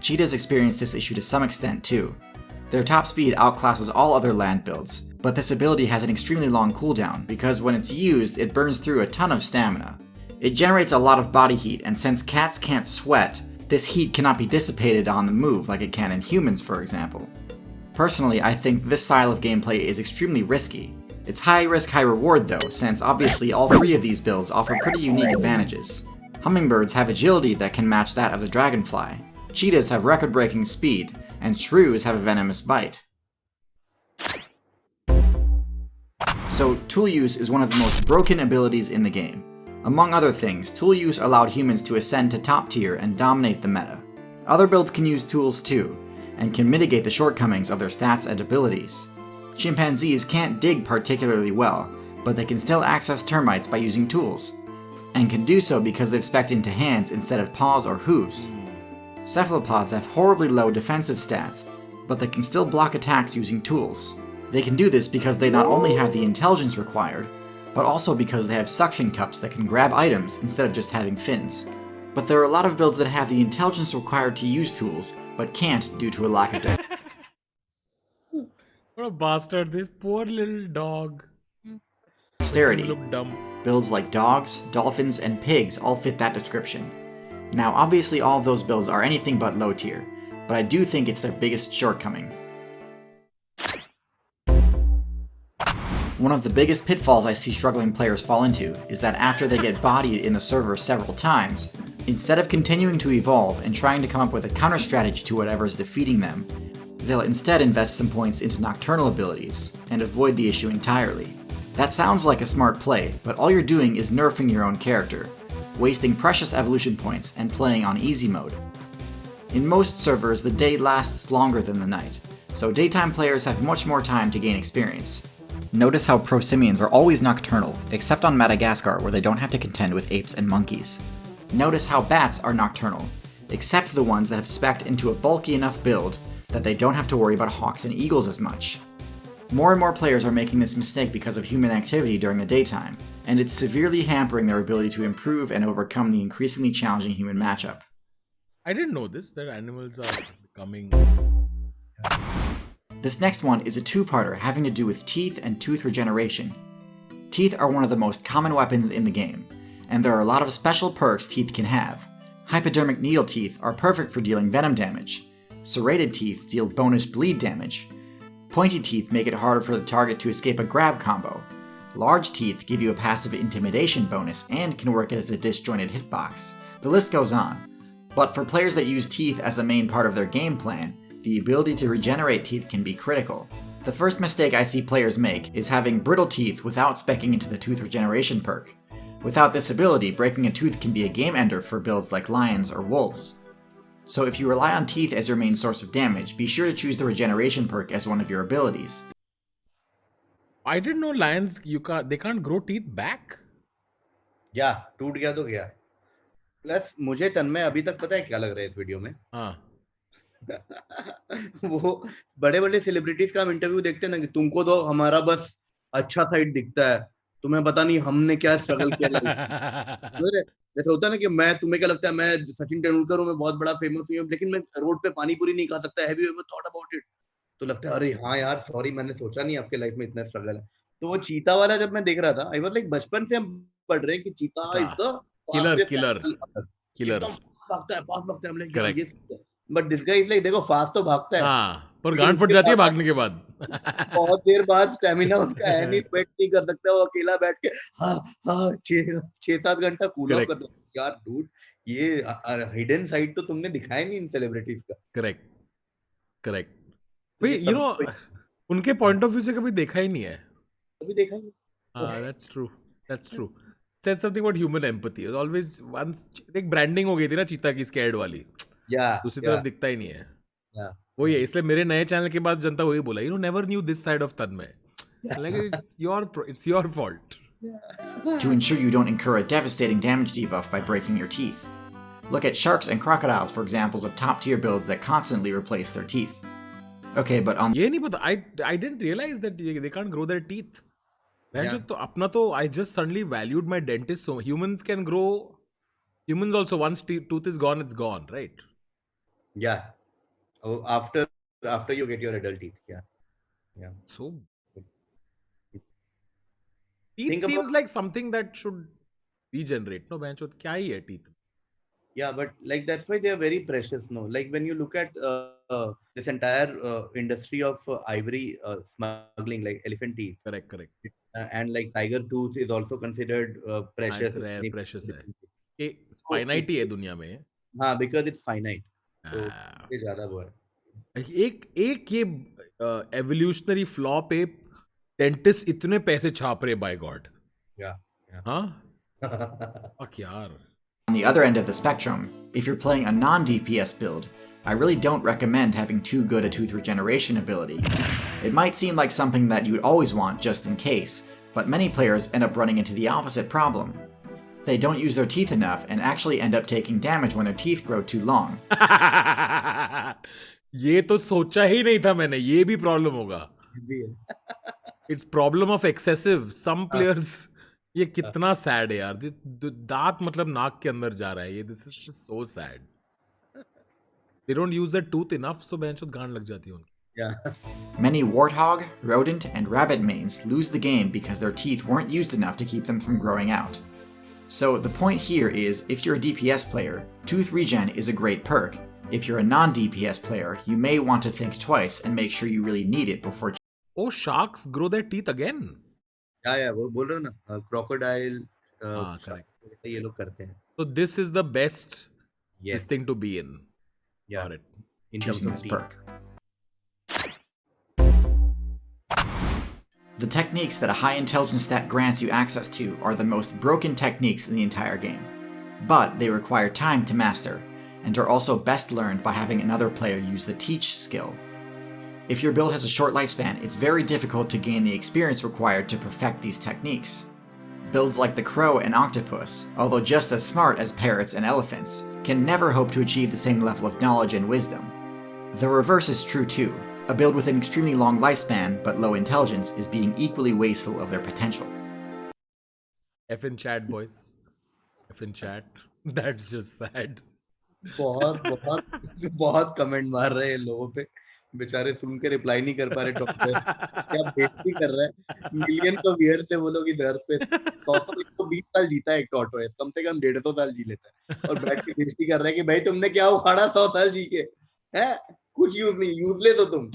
Cheetahs experience this issue to some extent too. Their top speed outclasses all other land builds, but this ability has an extremely long cooldown because when it's used, it burns through a ton of stamina. It generates a lot of body heat, and since cats can't sweat, this heat cannot be dissipated on the move like it can in humans, for example. Personally, I think this style of gameplay is extremely risky. It's high risk, high reward though, since obviously all 3 of these builds offer pretty unique advantages. Hummingbirds have agility that can match that of the dragonfly, cheetahs have record-breaking speed, and shrews have a venomous bite. So, tool use is one of the most broken abilities in the game. Among other things, tool use allowed humans to ascend to top tier and dominate the meta. Other builds can use tools too, and can mitigate the shortcomings of their stats and abilities. Chimpanzees can't dig particularly well, but they can still access termites by using tools, and can do so because they've specced into hands instead of paws or hooves. Cephalopods have horribly low defensive stats, but they can still block attacks using tools. They can do this because they not only have the intelligence required, but also because they have suction cups that can grab items instead of just having fins. But there are a lot of builds that have the intelligence required to use tools, but can't due to a lack of What a bastard, this poor little dog. dexterity. Look dumb. Builds like dogs, dolphins, and pigs all fit that description. Now, obviously all of those builds are anything but low tier, but I do think it's their biggest shortcoming. One of the biggest pitfalls I see struggling players fall into is that after they get bodied in the server several times, instead of continuing to evolve and trying to come up with a counter strategy to whatever is defeating them, they'll instead invest some points into nocturnal abilities and avoid the issue entirely. That sounds like a smart play, but all you're doing is nerfing your own character, wasting precious evolution points and playing on easy mode. In most servers, the day lasts longer than the night, so daytime players have much more time to gain experience. Notice how prosimians are always nocturnal, except on Madagascar where they don't have to contend with apes and monkeys. Notice how bats are nocturnal, except the ones that have specced into a bulky enough build that they don't have to worry about hawks and eagles as much. More and more players are making this mistake because of human activity during the daytime, and it's severely hampering their ability to improve and overcome the increasingly challenging human matchup. I didn't know this, that animals are becoming... This next one is a two-parter having to do with teeth and tooth regeneration. Teeth are one of the most common weapons in the game, and there are a lot of special perks teeth can have. Hypodermic needle teeth are perfect for dealing venom damage. Serrated teeth deal bonus bleed damage. Pointy teeth make it harder for the target to escape a grab combo. Large teeth give you a passive intimidation bonus and can work as a disjointed hitbox. The list goes on. But for players that use teeth as a main part of their game plan, the ability to regenerate teeth can be critical. The first mistake I see players make is having brittle teeth without speccing into the tooth regeneration perk. Without this ability, breaking a tooth can be a game ender for builds like lions or wolves. So if you rely on teeth as your main source of damage, be sure to choose the regeneration perk as one of your abilities. I didn't know lions they can't grow teeth back. या टूट गया तो गया. Plus मुझे तन्मय अभी तक पता है क्या लग रहा है इस वीडियो में. हाँ. वो बड़े बड़े सेलिब्रिटीज का हम इंटरव्यू देखते हैं ना कि तुमको तो हमारा बस अच्छा साइड दिखता है, तुम्हें पता नहीं हमने क्या स्ट्रगल किया लाइफ. जैसे होता है ना कि मैं, तुम्हें क्या लगता है मैं सचिन तेंदुलकर हूँ, मैं बहुत बड़ा फेमस हूँ, लेकिन मैं रोड पे पानी पूरी नहीं खा सकता. Have you ever thought about it? तो लगता है अरे हाँ यार सॉरी, मैंने सोचा नहीं आपके लाइफ में इतना स्ट्रगल है. तो वो चीता वाला जब मैं देख रहा था, आई वाज लाइक बचपन से हम पढ़ रहे हैं कि चीता is the Killer, fastest killer, animal. killer. एकदम भागता है, फास्ट भागता है. हम लाइक यार Correct. ये, but this guy is like देखो फास्ट तो भागता है, हाँ, पर लेकिन गांड फट उसके जाती है साथ भागने के बाद. बहुत देर बाद स्टेमिना उसका है नहीं, स्वेट नहीं कर सकता, वो अकेला बैठ के हाँ हाँ 6-7 घंटा कूल ऑफ Correct, कर सकता. यार डूड, ये हिडन साइड तो तुमने दिखाया नहीं इन सेलिब्रिटीज का. correct, correct. तो भाई, ये you सब know, उनके पॉइंट ऑफ व्यू से कभी देखा ही नहीं है. कभी देखा नहीं. हाँ, that's true, that's true. Said something about human empathy. It was always once एक ब्रांडिंग हो गई थी ना चीता की, स्कैर्ड वाली. या दूसरी तरफ दिखता ही नहीं है. या वही है, इसलिए मेरे नए चैनल के बाद जनता वही बोला, never knew this side of Tanmay. Like it's your fault. to ensure you don't incur a devastating damage debuff by breaking your teeth. Look at sharks and crocodiles for examples of top-tier builds that constantly replace their teeth. Okay, but on ये नहीं पता. I didn't realize that they can't grow their teeth. Yeah. तो अपना तो I just suddenly valued my dentist. So humans can grow. Humans also, once tooth is gone, it's gone, right? या after you get your adult teeth. Yeah. So Think teeth seems about- like something that should regenerate. No, bench, क्या ही है teeth? Yeah, but like that's why they are very precious. No, like when you look at this entire industry of ivory smuggling, like elephant teeth, Correct. and like tiger tooth is also considered precious. It's rare, precious है. ये So, finite ही है दुनिया में. हाँ, because it's finite. तो हाँ. ये ज्यादा वो है. एक ये एवोल्यूशनरी फ्लॉ पे डेंटिस्ट इतने पैसे छाप रहे, बाय गॉड. Yeah. हाँ. Fuck यार. On the other end of the spectrum, if you're playing a non-DPS build, I really don't recommend having too good a tooth regeneration ability. It might seem like something that you'd always want just in case, but many players end up running into the opposite problem. They don't use their teeth enough and actually end up taking damage when their teeth grow too long. ये तो सोचा ही नहीं था मैंने, ये भी problem होगा. भी है. It's problem of excessive. Some players, ये कितना सैड है यार. दांत मतलब नाक के अंदर जा रहा है ये. This is so sad. They don't use the tooth enough, so bench गांड लग जाती है उनकी. Yeah. Many warthog, rodent, and rabbit mains lose the game because their teeth weren't used enough to keep them from growing out. So the point here is, if you're a DPS player, tooth regen is a great perk. If you're a non-DPS player, you may want to think twice and make sure you really need it before. Oh, sharks grow their teeth again. Yeah, वो बोल रहे हो ना, crocodile. हाँ, correct. ये लोग करते हैं. So this is the best Yes. this thing to be in. Yeah. Got it. In terms Choosing of this teeth. perk. The techniques that a high intelligence stat grants you access to are the most broken techniques in the entire game. But they require time to master, and are also best learned by having another player use the teach skill. If your build has a short lifespan, it's very difficult to gain the experience required to perfect these techniques. Builds like the crow and octopus, although just as smart as parrots and elephants, can never hope to achieve the same level of knowledge and wisdom. The reverse is true too. A build with an extremely long lifespan but low intelligence is being equally wasteful of their potential. F in chat, boys. F in chat. That's just sad. बहुत comment मार रहे हैं लोगों पे, बेचारे सुन के reply नहीं कर पा रहे. डॉक्टर क्या बेइज्जती कर रहा है. मिलियन तो व्यूअर्स से वो लोग इधर पे 120 साल जीता है एक टॉर्टोइस, कम से कम 150 साल जी लेता है, और बैठ के बेइज्जती कर रहा है कि भाई तुमने क्या उखाड़ा 100 साल जी के. हैं कुछ यूज नहीं, यूजलेस हो तुम.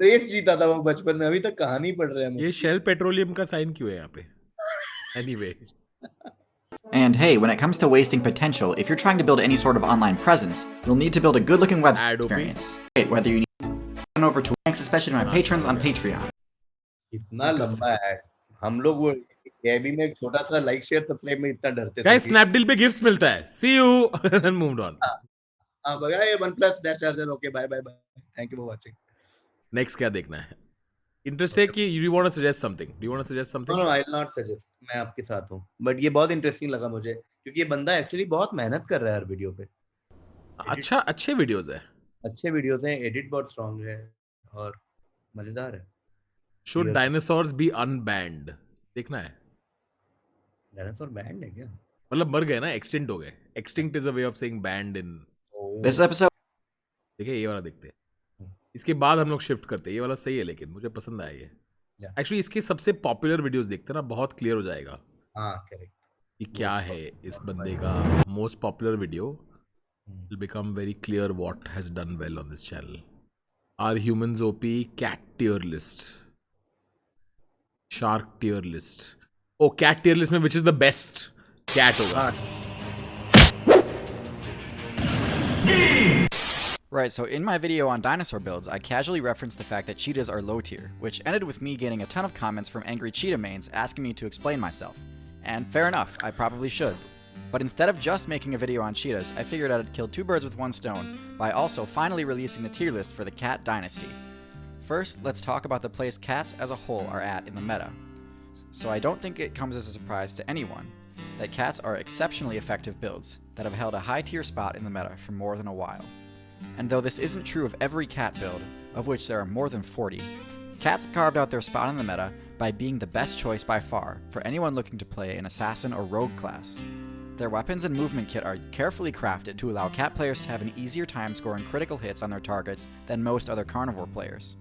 रेस जीता था वो बचपन में, अभी तक कहानी पढ़ रहे हैं. ये शेल पेट्रोलियम का साइन क्यों है यहाँ पे? Anyway. And hey, when it comes to wasting potential, if you're trying to build any sort of online presence, you'll need to build a good-looking website Ad OP. experience. Whether you need to over to thanks especially to my patrons on Patreon. इतना लंबा है. हम लोग वो AB में एक छोटा सा लाइक शेयर सब्सक्राइब में इतना डरते थे. Guys, Snapdeal पे गिफ्ट्स मिलता है. See you. Then moved on. हाँ बगा ये OnePlus dash charger. Okay bye bye bye. Thank you for watching. Next क्या देखना है? इंटरेस्ट है कि you want to suggest something? Do you want to suggest know something? No I will not suggest, मैं आपके साथ हूँ, बट ये बहुत इंटरेस्टिंग लगा मुझे क्योंकि ये बंदा एक्चुअली बहुत मेहनत कर रहा है हर वीडियो पे, अच्छा, अच्छे वीडियोस है. अच्छे वीडियोस हैं, एडिट बहुत स्ट्रांग है और मजेदार है। Should dinosaurs be unbanned? देखना है. डायनासोर बैंड है क्या? मतलब मर गए ना, एक्सटिंक्ट हो गए. Extinct is a way of saying band in. This episode देखिए ये वाला देखते हैं. इसके बाद हम लोग शिफ्ट करते हैं. ये वाला सही है लेकिन मुझे पसंद आया ये. Yeah. एक्चुअली इसके सबसे पॉपुलर वीडियोस देखते हैं ना, बहुत क्लियर हो जाएगा हाँ करेक्ट। कि क्या है इस बंदे का most popular video. Will become very clear what has done well on this channel. Are humans OP? Cat tier list. Shark tier list. Oh, cat tier list में which is the best cat होगा. Right, so in my video on dinosaur builds, I casually referenced the fact that cheetahs are low tier, which ended with me getting a ton of comments from angry cheetah mains asking me to explain myself. And fair enough, I probably should. But instead of just making a video on cheetahs, I figured I'd kill two birds with one stone by also finally releasing the tier list for the cat dynasty. First, let's talk about the place cats as a whole are at in the meta. So I don't think it comes as a surprise to anyone that cats are exceptionally effective builds that have held a high tier spot in the meta for more than a while. And though this isn't true of every cat build, of which there are more than 40, cats carved out their spot in the meta by being the best choice by far for anyone looking to play an assassin or rogue class. Their weapons and movement kit are carefully crafted to allow cat players to have an easier time scoring critical hits on their targets than most other carnivore players.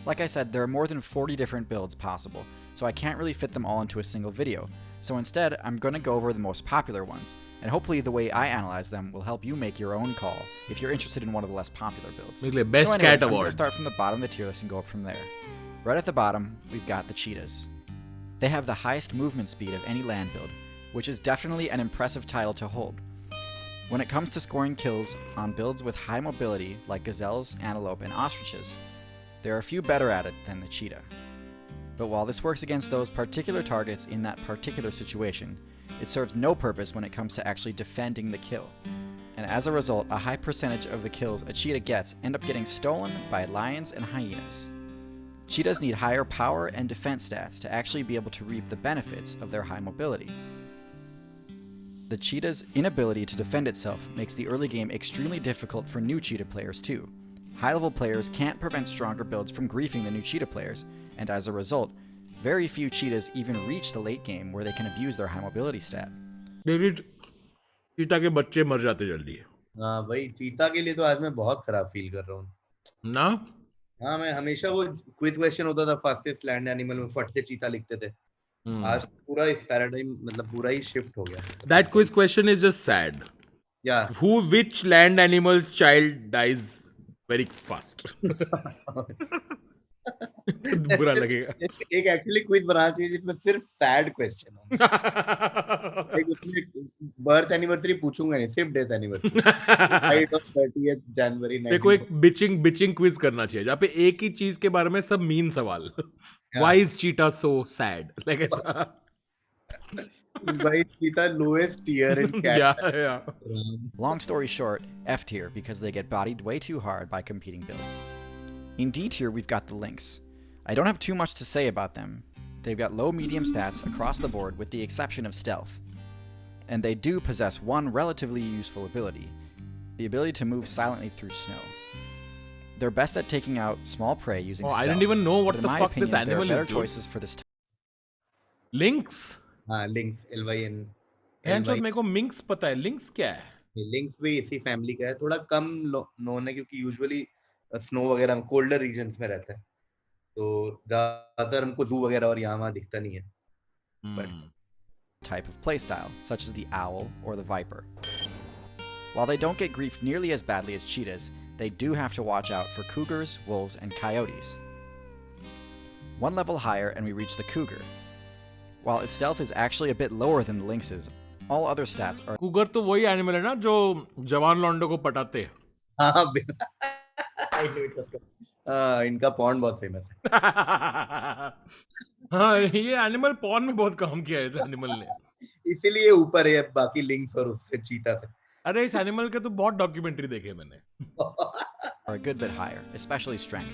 Like I said, there are more than 40 different builds possible, so I can't really fit them all into a single video. So instead, I'm going to go over the most popular ones, and hopefully the way I analyze them will help you make your own call if you're interested in one of the less popular builds. Basically, best So anyways, cat I'm going award. to start from the bottom of the tier list and go up from there. Right at the bottom, we've got the cheetahs. They have the highest movement speed of any land build, which is definitely an impressive title to hold. When it comes to scoring kills on builds with high mobility like gazelles, antelope, and ostriches, there are a few better at it than the cheetah. But while this works against those particular targets in that particular situation, it serves no purpose when it comes to actually defending the kill. And as a result, a high percentage of the kills a cheetah gets end up getting stolen by lions and hyenas. Cheetahs need higher power and defense stats to actually be able to reap the benefits of their high mobility. The cheetah's inability to defend itself makes the early game extremely difficult for new cheetah players too. High-level players can't prevent stronger builds from griefing the new cheetah players, and as a result, very few cheetahs even reach the late game where they can abuse their high mobility stat. David, चीता के बच्चे मर जाते जल्दी. हाँ भाई, चीता के लिए तो आज मैं बहुत खराब फील कर रहा हूँ ना? हाँ, मैं हमेशा वो क्विज क्वेश्चन होता था फास्टेस्ट लैंड एनिमल में फट से चीता लिखते थे। आज पूरा इस पैराडाइम मतलब पूरा ही शिफ्ट हो गया। That quiz question is just sad. Yeah. Which land animal's child dies very fast? बुरा लगेगा. एक एक्चुअली क्विज बनाना चाहिए जिसमें सिर्फ सैड क्वेश्चन हो। एक उसमें बर्थ एनिवर्सरी पूछूंगा नहीं, सिर्फ death anniversary. Right of 30th जनवरी। देखो एक बिचिंग क्विज करना चाहिए जहाँ पे एक ही चीज के बारे में सब मीन सवाल. Why is cheetah so sad? Like ऐसा. Why is cheetah lowest tier in cat? Yeah. Long story short, F tier because they get bodied way too hard by competing builds. In D tier, we've got the lynx. I don't have too much to say about them. They've got low medium stats across the board with the exception of stealth. And they do possess one relatively useful ability, the ability to move silently through snow. They're best at taking out small prey using stealth. I didn't even know what but the in my fuck opinion, this animal there are is. better choices for this type. Lynx? हाँ, lynx, LYN। मेरे को मिंक्स पता है, links क्या है? Links भी इसी family का है, थोड़ा कम नोन है क्योंकि यूजुअली स्नो वगैरह कोल्डर रीजन्स में रहता है, तो ज्यादातर हमको जू वगैरह और यहाँ वहाँ दिखता नहीं है। Type of playstyle, such as the owl or the viper. While they don't get griefed nearly as badly as cheetahs, they do have to watch out for cougars, wolves, and coyotes. One level higher and we reach the cougar. While its stealth is actually a bit lower than the lynx's, all other stats are... cougar तो वही animal है ना जो जवान लौंडों को पटाते हैं. हाँ, इनका पॉर्न बहुत फेमस है। हाँ, ये एनिमल पॉर्न में बहुत काम किया है इस एनिमल ने, इसीलिए ऊपर है बाकी लिंक्स और उससे चीता से। अरे इस एनिमल के तो बहुत डॉक्यूमेंट्री देखे मैंने. are a good bit higher, especially strength.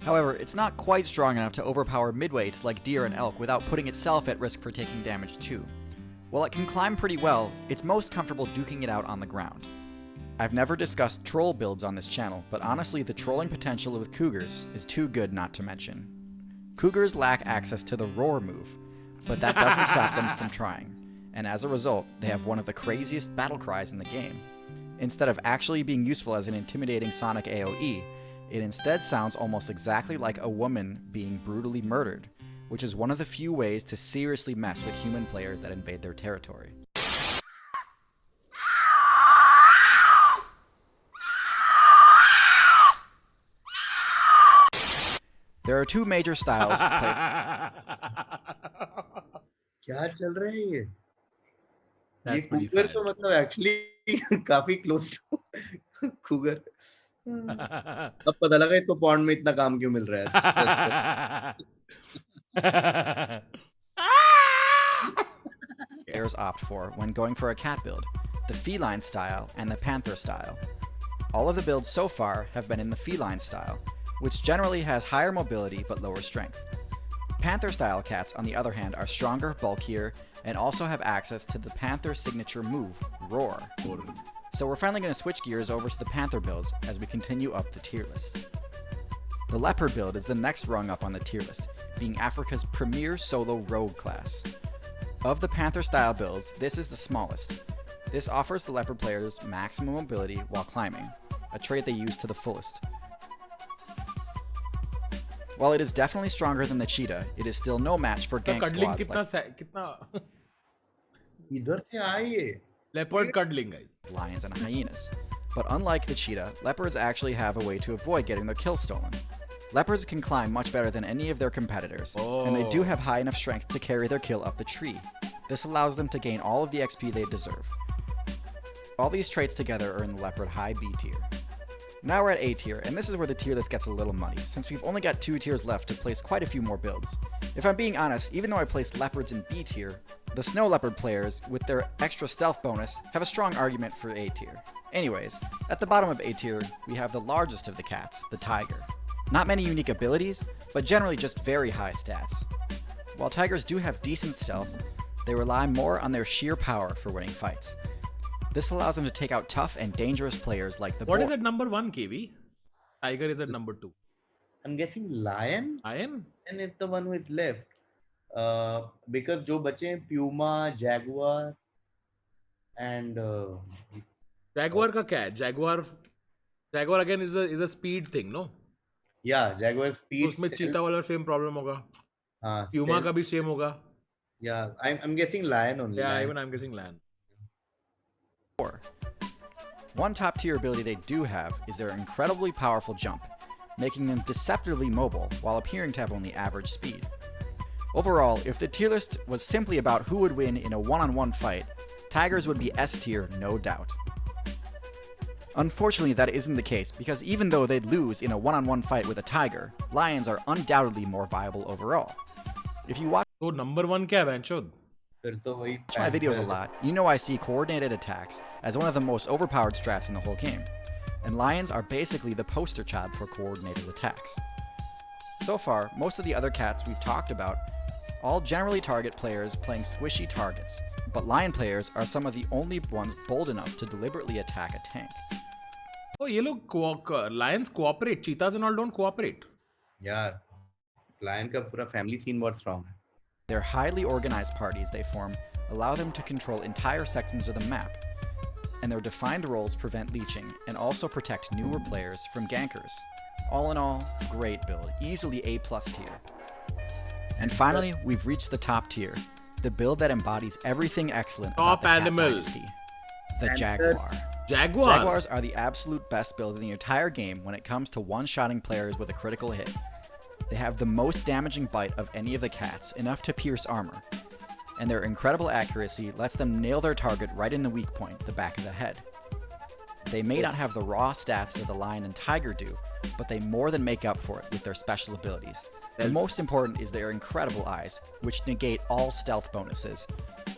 However, it's not quite strong enough to overpower midweights like deer and elk without putting itself at risk for taking damage too. While it can climb pretty well, it's most comfortable duking it out on the ground. I've never discussed troll builds on this channel, but honestly the trolling potential with cougars is too good not to mention. Cougars lack access to the roar move, but that doesn't stop them from trying, and as a result, they have one of the craziest battle cries in the game. Instead of actually being useful as an intimidating sonic AoE, it instead sounds almost exactly like a woman being brutally murdered, which is one of the few ways to seriously mess with human players that invade their territory. There are two major styles of play. क्या चल रहा है ये? That's ये pretty cougar sad. तो मतलब actually काफी close to cougar. अब पता लगा इसको पॉन्ड में इतना काम क्यों मिल रहा है. Players opt for when going for a cat build, the feline style and the panther style. All of the builds so far have been in the feline style, which generally has higher mobility but lower strength. Panther style cats, on the other hand, are stronger, bulkier, and also have access to the panther signature move, Roar. So we're finally going to switch gears over to the panther builds as we continue up the tier list. The leopard build is the next rung up on the tier list, being Africa's premier solo rogue class. Of the panther style builds, this is the smallest. This offers the leopard players maximum mobility while climbing, a trait they use to the fullest. While it is definitely stronger than the cheetah, it is still no match for gank cuddling squads like कितना इधर से आइए. leopard cuddling, guys. lions and hyenas. But unlike the cheetah, leopards actually have a way to avoid getting their kills stolen. Leopards can climb much better than any of their competitors, and they do have high enough strength to carry their kill up the tree. This allows them to gain all of the XP they deserve. All these traits together are in the leopard high B tier. Now we're at A tier, and this is where the tier list gets a little muddy, since we've only got 2 tiers left to place quite a few more builds. If I'm being honest, even though I placed leopards in B tier, the snow leopard players, with their extra stealth bonus, have a strong argument for A tier. Anyways, at the bottom of A tier, we have the largest of the cats, the tiger. Not many unique abilities, but generally just very high stats. While tigers do have decent stealth, they rely more on their sheer power for winning fights. This allows them to take out tough and dangerous players like the What boar. is at number 1, KV? Tiger is at number 2. I'm guessing lion. Lion? And it's the one who is left. Because जो बचे हैं Puma, Jaguar, and Jaguar का क्या है? Jaguar again is a speed thing, no? yeah, Jaguar तो speed. उसमें चीता वाला सेम प्रॉब्लम होगा. हाँ, Puma का भी सेम होगा. yeah, I'm guessing lion only. Yeah, lion. even I'm guessing lion. One top tier ability they do have is their incredibly powerful jump, making them deceptively mobile while appearing to have only average speed. Overall, if the tier list was simply about who would win in a one-on-one fight, tigers would be S tier, no doubt. Unfortunately, that isn't the case, because even though they'd lose in a one-on-one fight with a tiger, lions are undoubtedly more viable overall. If you watch तो number 1 क्या है बेंचोद? फिर तो वही my videos a lot, you know I see coordinated attacks as one of the most overpowered strats in the whole game, and lions are basically the poster child for coordinated attacks. So far, most of the other cats we've talked about all generally target players playing squishy targets, but lion players are some of the only ones bold enough to deliberately attack a tank. Oh, ये लोग lions cooperate. Cheetahs and all don't cooperate. Yeah, lion का पूरा family scene बहुत strong है. Their highly organized parties they form allow them to control entire sections of the map, and their defined roles prevent leeching and also protect newer players from gankers. All in all, great build, easily A+ tier. And finally, we've reached the top tier, the build that embodies everything excellent about Top the cat animal. dynasty, the Panther. Jaguar. Jaguar. Jaguars are the absolute best build in the entire game when it comes to one-shotting players with a critical hit. They have the most damaging bite of any of the cats, enough to pierce armor, and their incredible accuracy lets them nail their target right in the weak point, the back of the head. They may not have the raw stats that the lion and tiger do, but they more than make up for it with their special abilities. The most important is their incredible eyes, which negate all stealth bonuses.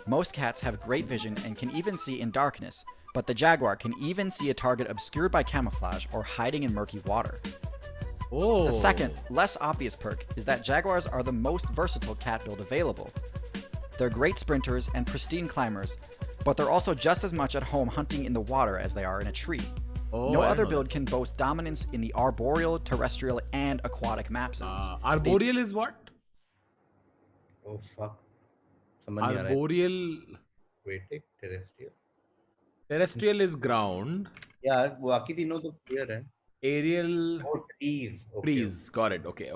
Most cats have great vision and can even see in darkness, but the jaguar can even see a target obscured by camouflage or hiding in murky water. Oh. The second, less obvious perk is that jaguars are the most versatile cat build available. They're great sprinters and pristine climbers, but they're also just as much at home hunting in the water as they are in a tree. Oh, No I other know build this. can boast dominance in the arboreal, terrestrial, and aquatic map zones. Arboreal is what? Oh fuck. समझ नहीं आ रहा है. Arboreal. Wait, terrestrial. Terrestrial is ground. यार बाकी तीनों तो clear है. Aerial. Oh, trees. Okay. Trees. Got it. Okay.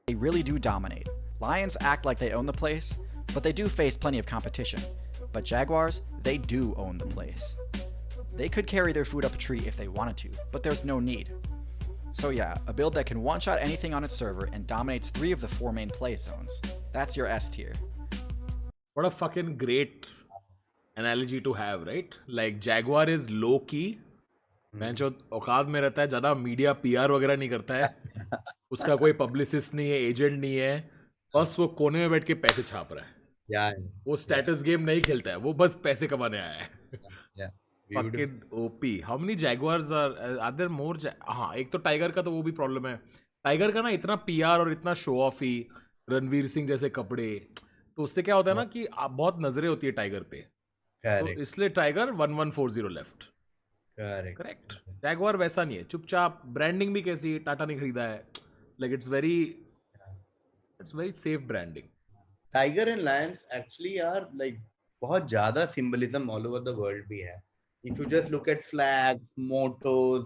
They really do dominate. Lions act like they own the place, but they do face plenty of competition. But jaguars, they do own the place. They could carry their food up a tree if they wanted to, but there's no need. So yeah, a build that can one-shot anything on its server and dominates 3 of the 4 main play zones. That's your S tier. What a fucking great analogy to have, right? Like Jaguar is low key. जो औकात में रहता है, ज्यादा media PR वगैरह नहीं करता है, उसका कोई पब्लिसिस्ट नहीं है, एजेंट नहीं है, बस वो कोने में बैठ के पैसे छाप रहा है. वो स्टेटस गेम नहीं खेलता है, वो बस पैसे कमाने आया है. Fucking OP. How many jaguars are there more? हाँ, एक तो टाइगर का तो वो भी प्रॉब्लम है. टाइगर का ना इतना पीआर और इतना शो ऑफ ही, रणवीर सिंह जैसे कपड़े, तो उससे क्या होता है ना कि बहुत नजरें होती है टाइगर पे. तो इसलिए टाइगर 1140 लेफ्ट. करेक्ट. जैगुआर वैसा नहीं है, चुपचाप. ब्रांडिंग भी कैसी, टाटा ने खरीदा है. Like it's very safe branding. Tiger and lions actually are like बहुत ज्यादा symbolism all over the world भी है. If you just look at flags, mottos,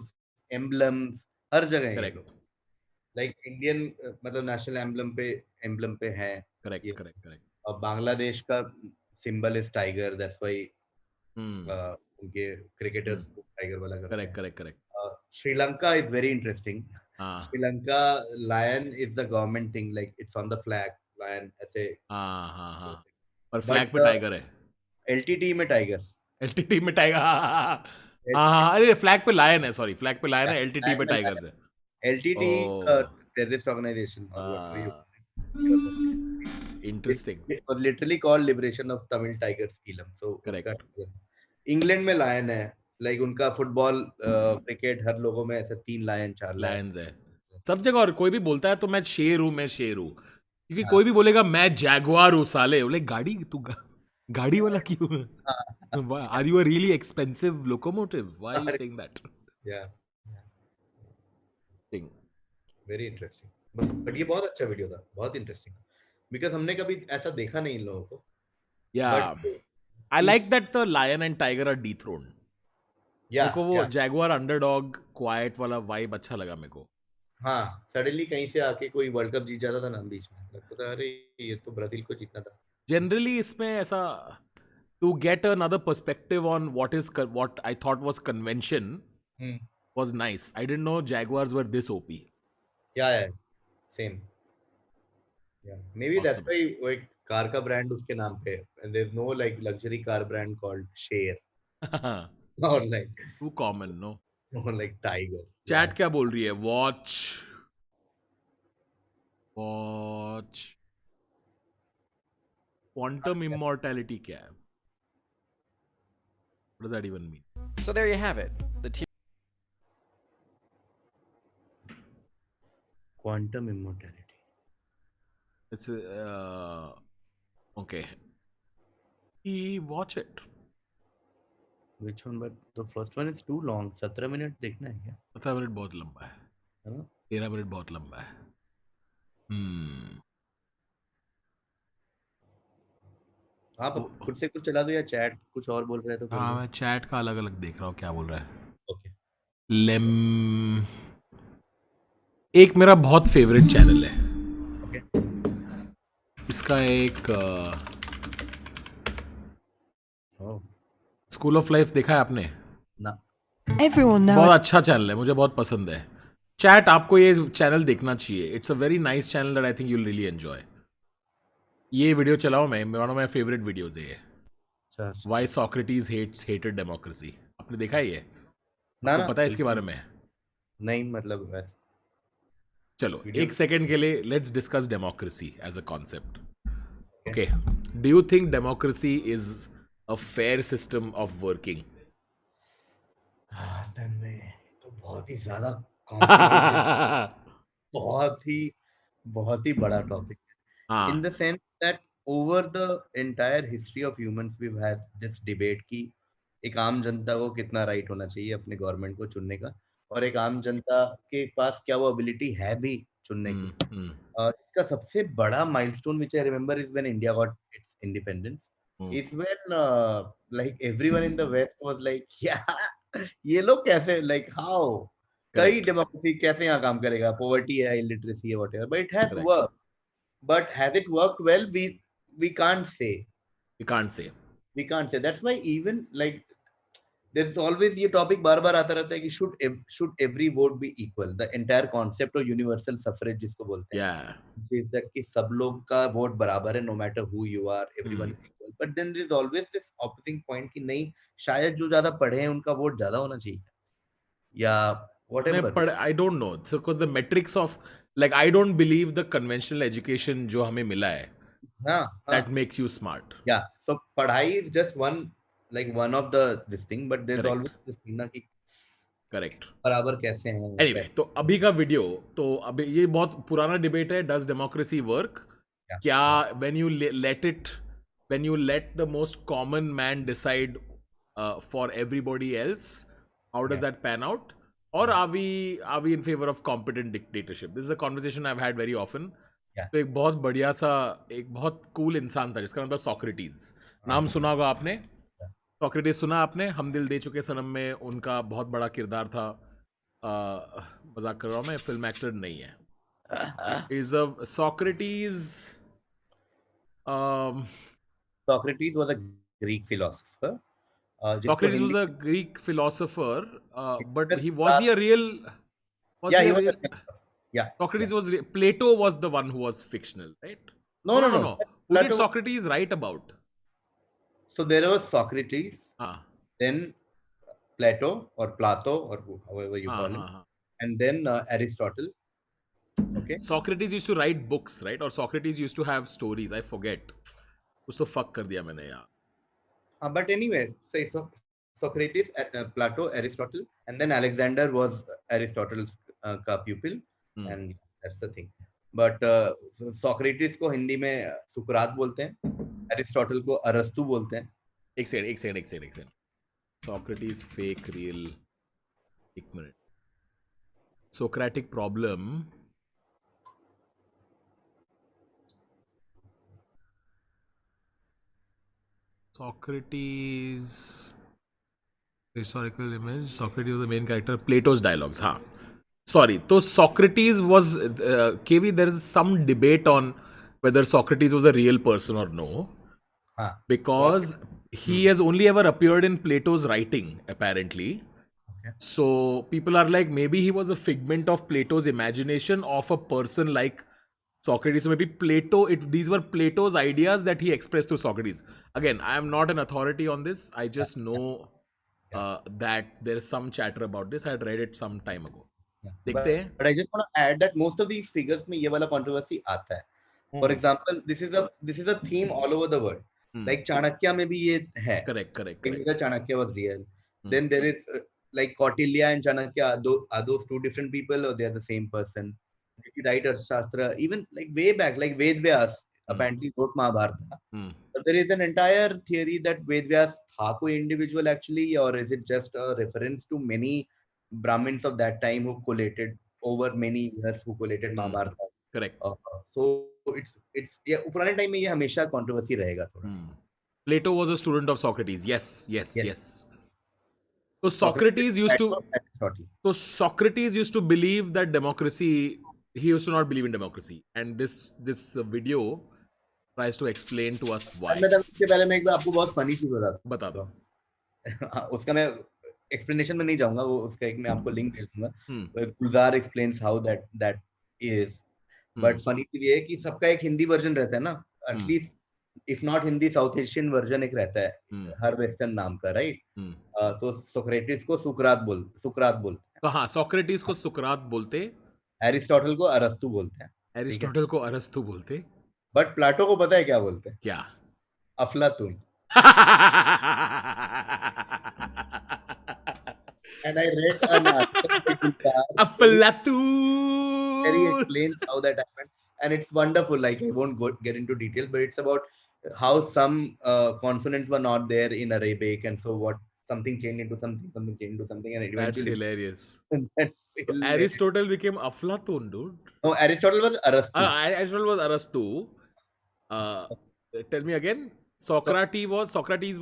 emblems, हर जगह है. लाइक इंडियन मतलब नेशनल एम्बलम पे है. करेक्ट. और बांग्लादेश का symbol is tiger. That's why उनके क्रिकेटर्स टाइगर वाला करते हैं. Correct. Sri Lanka is very interesting. Sri Lanka lion is the government thing. Like it's on the flag. Lion ऐसे. और फ्लैग पे टाइगर है. एलटीटी में टाइगर. अरे फ्लैग पे लायन है. सॉरी, फ्लैग पे लायन है, एलटीटी पे टाइगर्स है. LTT terrorist organisation. Interesting. It was literally called Liberation of Tamil Tigers Eelam. So correct. England में लायन है. लाइक उनका फुटबॉल, क्रिकेट, हर लोगों में ऐसे 3 लायन 4 लायंस है सब जगह. और कोई भी बोलता है तो मैं शेर हूँ, क्योंकि कोई भी बोलेगा मैं जैगुआर हूँ साले. बोले गाड़ी वाला क्यों? Are you a really expensive locomotive? Why are you saying that? Very interesting. But ये बहुत अच्छा वीडियो था, बहुत इंटरेस्टिंग, बिकॉज़ हमने कभी ऐसा देखा नहीं इन लोगों को. I like that the lion and tiger are dethroned. मेरे को वो जैगुआर अंडरडॉग क्वाइट वाला वाइब अच्छा लगा मेरे को. हाँ, सडनली कहीं से आके कोई वर्ल्ड कप जीत जाता था ना बीच में, लगता था अरे ये तो ब्राजील को जीतना था. जनरली इसमें ऐसा to get another perspective on what I thought was convention was nice. I didn't know Jaguars were this OP. Yeah, same. Yeah, maybe awesome. That's why वो एक कार का ब्रांड उसके नाम पे, and there's no like luxury car brand called Share or like too common, no? Or like Tiger. Chat क्या बोल रही है? Watch. Quantum immortality क्या है? What does that even mean? So there you have it. The quantum immortality. It's okay. Watch it. Which one? But the first one is too long. 17 minute देखना है क्या? 17 minute बहुत लंबा है. 13 minute बहुत लंबा है. आप खुद से कुछ चला दो या चैट कुछ और बोल रहे हैं तो. हाँ, मैं चैट का अलग अलग देख रहा हूँ क्या बोल रहा है. ओके. एक मेरा बहुत फेवरेट चैनल है. ओके. इसका एक स्कूल ऑफ लाइफ देखा है आपने? ना. बहुत अच्छा चैनल है, मुझे बहुत पसंद है. चैट आपको ये चैनल देखना चाहिए. It's a very nice channel that I think you will really enjoy. ये वीडियो चलाओ, मैं one of my favourite videos है ये. Why Socrates hated democracy. आपने देखा है ये? ना, तो पता है इसके बारे में? नहीं, मतलब वैसे. चलो एक सेकंड के लिए let's discuss democracy as a concept. Okay, do you think democracy is a fair system of working? तो बहुत ही ज्यादा कॉम्प्लिकेटेड, बहुत ही बहुत ही बड़ा टॉपिक in हाँ the sense that over the entire history of humans we've had this debate कि एक आम जनता को कितना राइट होना चाहिए अपने गवर्नमेंट को चुनने का, और एक आम जनता के पास क्या वो एबिलिटी है भी चुनने की। हम्म इसका सबसे बड़ा milestone which I remember is when India got its independence, is when like everyone in the West was like yeah ये लोग कैसे like how कई करेक्ट डेमोक्रेसी कैसे यहाँ काम करेगा, पोवर्टी है, इलिटरेसी है, whatever, but it has correct worked. But has it worked well? We can't say. We can't say We can't say. That's why even like there's always ये topic बार बार आता रहता है कि should every vote be equal? The entire concept of universal suffrage जिसको बोलते हैं, या is that कि सब लोग का वोट बराबर है, no matter who you are, everyone is equal. But then there is always this opposing point कि नहीं, शायद जो ज्यादा पढ़े हैं उनका वोट ज्यादा होना चाहिए, या whatever. but I don't know because the metrics of like I don't believe the conventional education जो हमें मिला है हाँ that हाँ makes you smart. yeah. So पढ़ाई is just one of the this thing, but there's Correct. always this thing ना कि Correct. बराबर कैसे हैं Anyway, तो अभी का वीडियो तो अभी ये बहुत पुराना डिबेट है. Does democracy work? Yeah. क्या when you let the most common man decide for everybody else, how does that pan out? Or are we in favor of competent dictatorship? This is a conversation I've had very often. Yeah. तो एक बहुत बढ़िया सा एक बहुत cool इंसान था जिसका नाम था सॉक्रेटिस. नाम सुना होगा आपने? सॉक्रेटिस सुना आपने? हम दिल दे चुके सनम में उनका बहुत बड़ा किरदार था. मजाक कर रहा हूँ मैं, फिल्म एक्टर नहीं है. Is a Socrates. Socrates was a Greek philosopher. जिसको Socrates was Hindi a Greek philosopher, but Yes, was he a real? Was yeah, he he a was real? yeah. Socrates was Plato was the one who was fictional, right? No. Who did Plato- Socrates write about? So there was Socrates, Ah, then Plato or however you call him, and then Aristotle. Okay. Socrates used to write books, right? Or Socrates used to have stories. I forget. कुछ तो fuck कर दिया मैंने यार. But anyway, so Socrates, Plato, Aristotle, and then Alexander was Aristotle's का pupil, and that's the thing. But Socrates को हिंदी में सुकरात बोलते हैं, Aristotle को अरस्तु बोलते हैं. एक सेकंड. Socrates fake real. एक minute. Socratic problem. Socrates historical image. Socrates was the main character. Plato's dialogues. हाँ. Sorry. So Socrates was KV. There is some debate on whether Socrates was a real person or no, because he has only ever appeared in Plato's writing apparently. Okay. So people are like, maybe he was a figment of Plato's imagination of a person like Socrates. So maybe these were Plato's ideas that he expressed to Socrates. Again, I am not an authority on this. I just know that there is some chatter about this. I had read it some time ago. देखते हैं. But I just want to add that most of these figures में ये वाला controversy आता है. For example, this is a theme all over the world. Like Chanakya में भी ये है. Correct. Chanakya was real. Then there is like Kautilya and Chanakya. Are those two different people or they are the same person? If you write Arthashastra, even like way back, like Ved Vyas apparently wrote Mahabharata. But there is an entire theory that Ved Vyas था कोई individual actually, or is it just a reference to many Brahmins of that time who collated over many years, who collated Mahabharata. Correct. So it's yeah, पुराने time में ये हमेशा controversy रहेगा थोड़ा. Plato was a student of Socrates. Yes. So Socrates used to believe that democracy. He used to not believe in democracy, and this video tries to explain to us why. इसके पहले मैं एक बार आपको बहुत funny चीज बता दो. उसका मैं explanation में नहीं जाऊंगा, वो उसका एक मैं आपको link भेज दूंगा. Gulzar explains how that is. But funny चीज ये है कि सबका एक हिंदी version रहता है ना. At least if not Hindi, South Asian version एक रहता है हर western नाम का, right? तो Socrates को सुकरात बोलते हैं. तो हाँ, Socrates को सुकरात बोलते. एरिस्टोटल को अरस्तु बोलते हैं. एरिस्टोटल को अरस्तु बोलते. बट प्लाटो को पता है क्या बोलते हैं? क्या? अफलातून. And I read an article by Kumar where he Aflatun. explains how that happened, and it's wonderful. Like I won't get into detail, but it's about how some consonants were not there in Arabic, and so what something changed into something, something changed into something, and it That's eventually. hilarious. That's So hilarious. Aristotle became Aflatun, dude. No, Aristotle was Arastu. Aristotle was Arastu. Tell me again. Socrates was Socrates.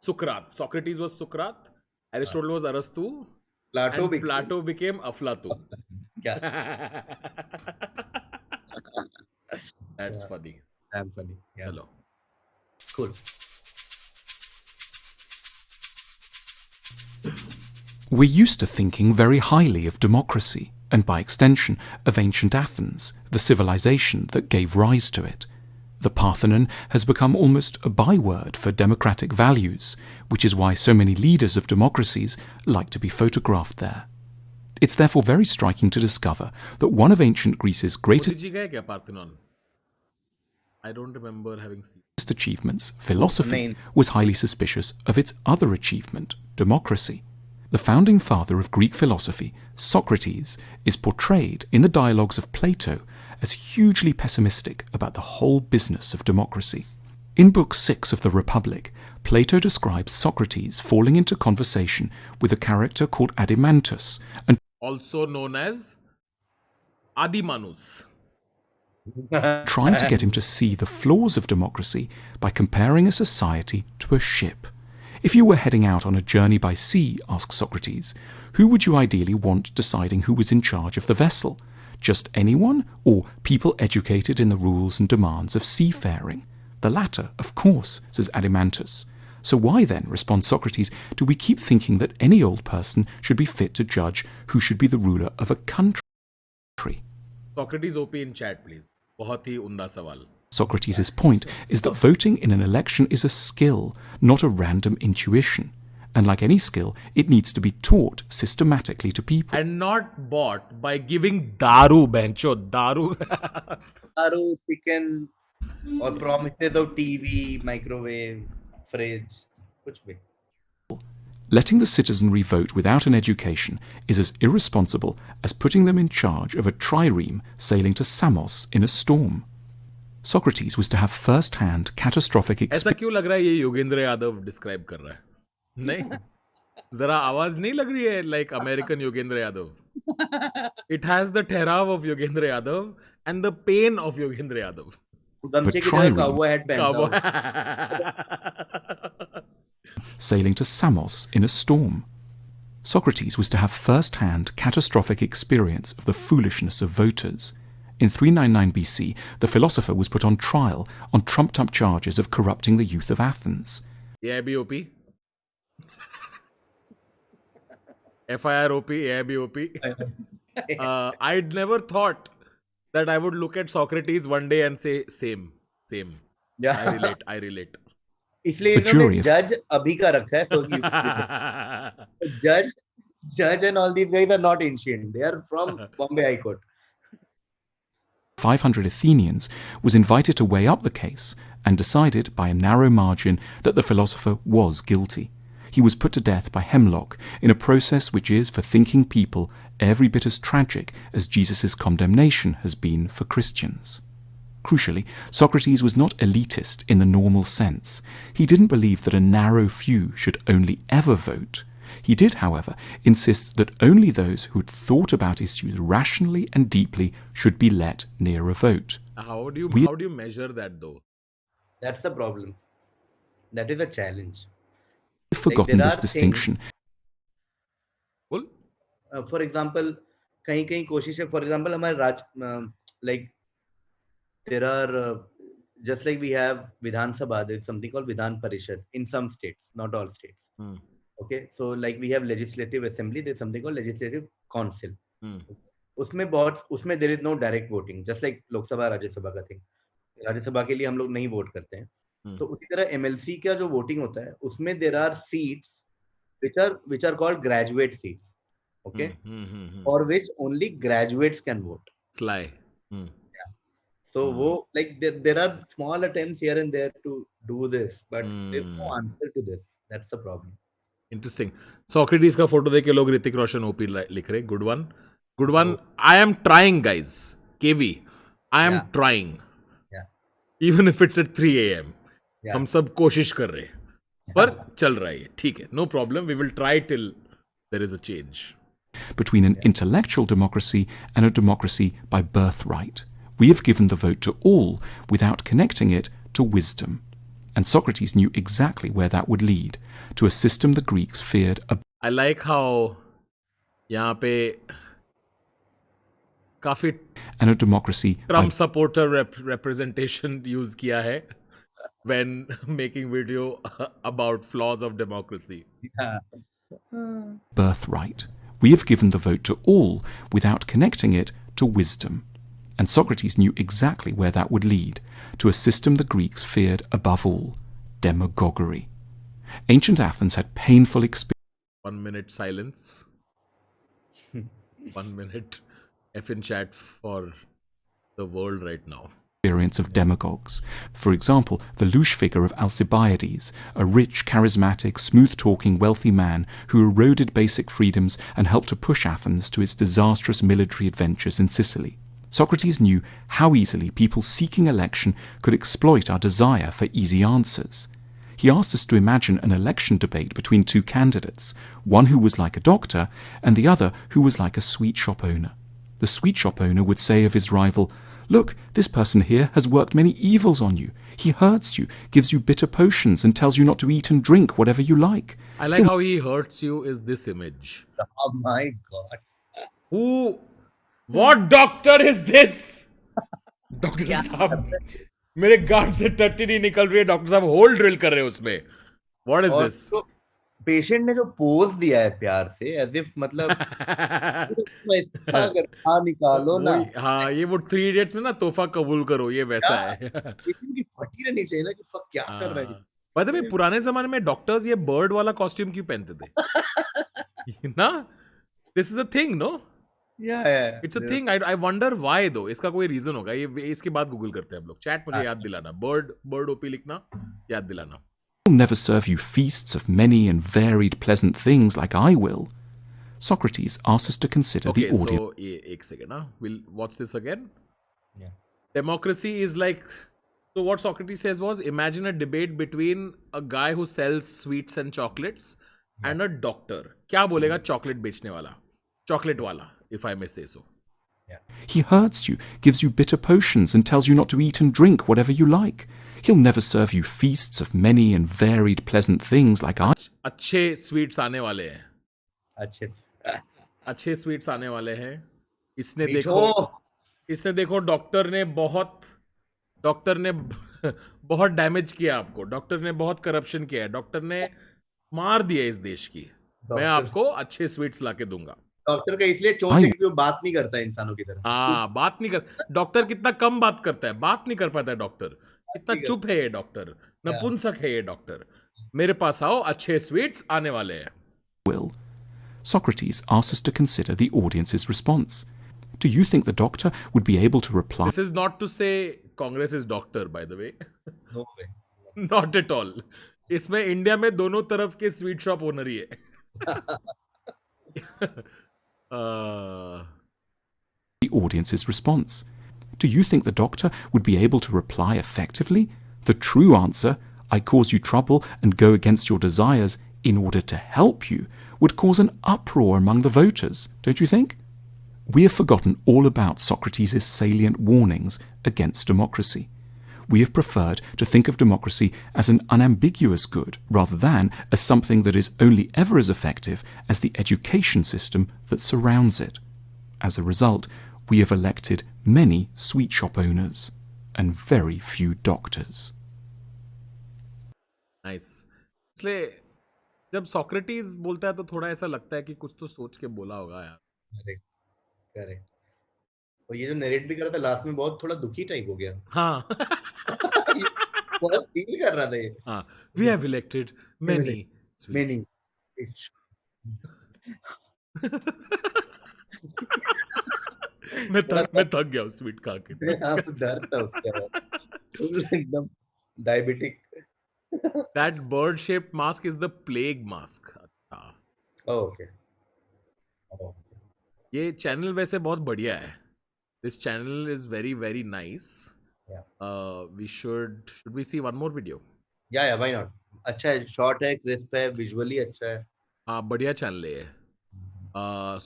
Socrates was Socrates. Aristotle was Arastu. Plato And became. Plato became Aflatun. Yeah, That's Yeah. funny. damn funny. Yeah, Hello. cool. We're used to thinking very highly of democracy, and by extension, of ancient Athens, the civilization that gave rise to it. The Parthenon has become almost a byword for democratic values, which is why so many leaders of democracies like to be photographed there. It's therefore very striking to discover that one of ancient Greece's greatest Modi ji gaya kya Parthenon? I don't remember having seen. achievements, philosophy, Nahin. was highly suspicious of its other achievement, democracy. The founding father of Greek philosophy, Socrates, is portrayed in the dialogues of Plato as hugely pessimistic about the whole business of democracy. In Book 6 of the Republic, Plato describes Socrates falling into conversation with a character called Adimantus and Also known as Adimanus. trying to get him to see the flaws of democracy by comparing a society to a ship. If you were heading out on a journey by sea, asks Socrates, who would you ideally want deciding who was in charge of the vessel? Just anyone, or people educated in the rules and demands of seafaring? The latter, of course, says Adimantus. So why then, responds Socrates, do we keep thinking that any old person should be fit to judge who should be the ruler of a country? Socrates OP in chat, please. बहुत ही उम्दा सवाल. Socrates' point is that voting in an election is a skill, not a random intuition. And like any skill, it needs to be taught systematically to people. And not bought by giving daru, bencho. Daru. Daru, chicken, or promises of TV, microwave, fridge, kuch bhi. Letting the citizenry vote without an education is as irresponsible as putting them in charge of a trireme sailing to Samos in a storm. Socrates was to have first-hand catastrophic ऐसा experience क्यों लग रहा है ये Yogendra Yadav describe कर रहा है? नहीं, जरा आवाज नहीं लग रही है like American Yogendra Yadav. It has the ठहराव of Yogendra Yadav and the pain of Yogendra Yadav. गमछे की trireme. जगह cowboy hat पहनता Cowboy. हूँ. sailing to Samos in a storm. Socrates was to have first-hand catastrophic experience of the foolishness of voters. In 399 BC, the philosopher was put on trial on trumped-up charges of corrupting the youth of Athens. AIBOP. FIROP, AIBOP. I'd never thought that I would look at Socrates one day and say, same. Yeah. I relate. इसलिए The jury इन्होंने of- जज अभी का रखा है, so you judge and all these guys are not ancient. They are from Bombay High Court. 500 Athenians was invited to weigh up the case and decided by a narrow margin that the philosopher was guilty. He was put to death by hemlock in a process which is for thinking people every bit as tragic as Jesus' condemnation has been for Christians. Crucially, Socrates was not elitist in the normal sense. He didn't believe that a narrow few should only ever vote. He did, however, insist that only those who had thought about issues rationally and deeply should be let near a vote. How do you measure that though? That's the problem. That is a challenge. I've forgotten there this are distinction. Well, For example, कहीं कोशिश है. For example, हमारे like there are just like we have Vidhan Sabha, there's something called Vidhan Parishad in some states, not all states. Okay, so like we have legislative assembly, there's something called legislative council. उसमें there is no direct voting, just like Lok Sabha Rajya Sabha का thing. Rajya Sabha के लिए हम लोग नहीं vote करते हैं. तो उसी तरह MLC का जो वोटिंग होता है, उसमें there are seats which are called graduate seats. Okay, for which only graduates can vote. Sly. So wo, like there are small attempts here and there to do this, but there's no answer to this. That's the problem. Interesting. Socrates का photo देख के लोग Hrithik Roshan OP लिख रहे. Good one, good one. I am trying guys. KV, I am Yeah. Trying. Yeah. Even if it's at 3 AM. Yeah. हम सब कोशिश कर रहे हैं, पर चल रहा है. ठीक है, no problem. We will try till there is a change. between an intellectual democracy and a democracy by birthright. We have given the vote to all without connecting it to wisdom. And Socrates knew exactly where that would lead, to a system the Greeks feared I like how यहाँ पे काफी and a democracy by Trump supporter representation use किया है when making video about flaws of democracy. Yeah. birthright. We have given the vote to all without connecting it to wisdom. And Socrates knew exactly where that would lead, to a system the Greeks feared above all, demagoguery. Ancient Athens had painful 1 minute silence. 1 minute F in chat for the world right now. experience of demagogues. For example, the louche figure of Alcibiades, a rich, charismatic, smooth-talking, wealthy man who eroded basic freedoms and helped to push Athens to its disastrous military adventures in Sicily. Socrates knew how easily people seeking election could exploit our desire for easy answers. He asked us to imagine an election debate between two candidates, one who was like a doctor and the other who was like a sweet shop owner. The sweet shop owner would say of his rival, "Look, this person here has worked many evils on you. He hurts you, gives you bitter potions, and tells you not to eat and drink whatever you like." I like how he hurts you is this image. Oh my God. Who? What doctor is this? Doctor साहब, मेरे guard से टट्टी नहीं निकल रही है. Doctor साहब hole drill कर रहे हैं उसमें. What is और this? तो पेशेंट ने जो पोज दिया है प्यार से, एज इफ मतलब गड्ढा निकालो ना. हाँ, ये वो 3 Idiots में ना तोहफा कबूल करो, ये वैसा है. पेशेंट की फटी रहनी चाहिए ना कि fuck क्या कर रहा है. By the way, पुराने जमाने में डॉक्टर्स ये बर्ड वाला कॉस्ट्यूम क्यों पहनते थे? ना, this is a thing, no? Yeah. It's a thing. I wonder why though. इसका कोई रीजन होगा. ये इसके बाद गूगल करते हैं हम लोग. चैट मुझे याद दिलाना. बर्ड ओपी लिखना, याद दिलाना. He'll never serve you feasts of many and varied pleasant things like I will. Socrates asks us to consider Okay, the audience. so एक second, huh? We'll watch this again. Yeah. Democracy is like, so what Socrates says was, imagine a debate between a guy who sells sweets and chocolates and a doctor. क्या बोलेगा chocolate बेचने वाला? Chocolate वाला, if I may say so. He hurts you, gives you bitter potions, and tells you not to eat and drink whatever you like. He'll never serve you feasts of many and varied pleasant things like I. अच्छे sweets आने वाले हैं. अच्छे अच्छे sweets आने वाले हैं. इसने मीठो. देखो डॉक्टर ने बहुत डैमेज किया आपको. डॉक्टर ने बहुत करप्शन किया है. डॉक्टर ने मार दिया इस देश की. मैं आपको अच्छे स्वीट्स लाके दूंगा. डॉक्टर का इसलिए चोट है कि वो बात नहीं करता है इंसानों की तरह. हाँ, बात नहीं कर. डॉक्टर कितना कम बात करता है. बात नहीं कर पाता है डॉक्टर. कितना चुप है ये डॉक्टर. नपुंसक है ये डॉक्टर. मेरे पास आओ, अच्छे स्वीट्स आने वाले हैं. Will. Socrates asks us to consider the audience's response. Do you think the doctor would be able to reply? This is not to say Congress is doctor, by the way. No way. Not at all. इसमें India में दोनों तरफ के sweet shop owner ही है. The audience's response. Do you think the doctor would be able to reply effectively? The true answer, "I cause you trouble and go against your desires in order to help you," would cause an uproar among the voters, don't you think? We have forgotten all about Socrates' salient warnings against democracy. We have preferred to think of democracy as an unambiguous good rather than as something that is only ever as effective as the education system that surrounds it. As a result, we have elected many sweet shop owners and very few doctors. Nice. इसलिए जब Socrates बोलता है तो थोड़ा ऐसा लगता है कि कुछ तो सोच के बोला होगा यार. Correct correct. और ये जो नरेट भी कर रहा था लास्ट में बहुत थोड़ा दुखी टाइप हो गया. हाँ. बहुत फील कर रहा था ये. हाँ. We have elected many. Many. मैं थक गया उस स्वीट खा के. आप डर था उसके बाद. एकदम diabetic. That bird shaped mask is the plague mask. Okay. ये चैनल वैसे बहुत बढ़िया है. This channel is very very nice. We should we see one more video? या व्हाई नॉट? अच्छा है, शॉर्ट है, क्रिस्प है, विजुअली अच्छा है। हाँ, बढ़िया चैनल है ये.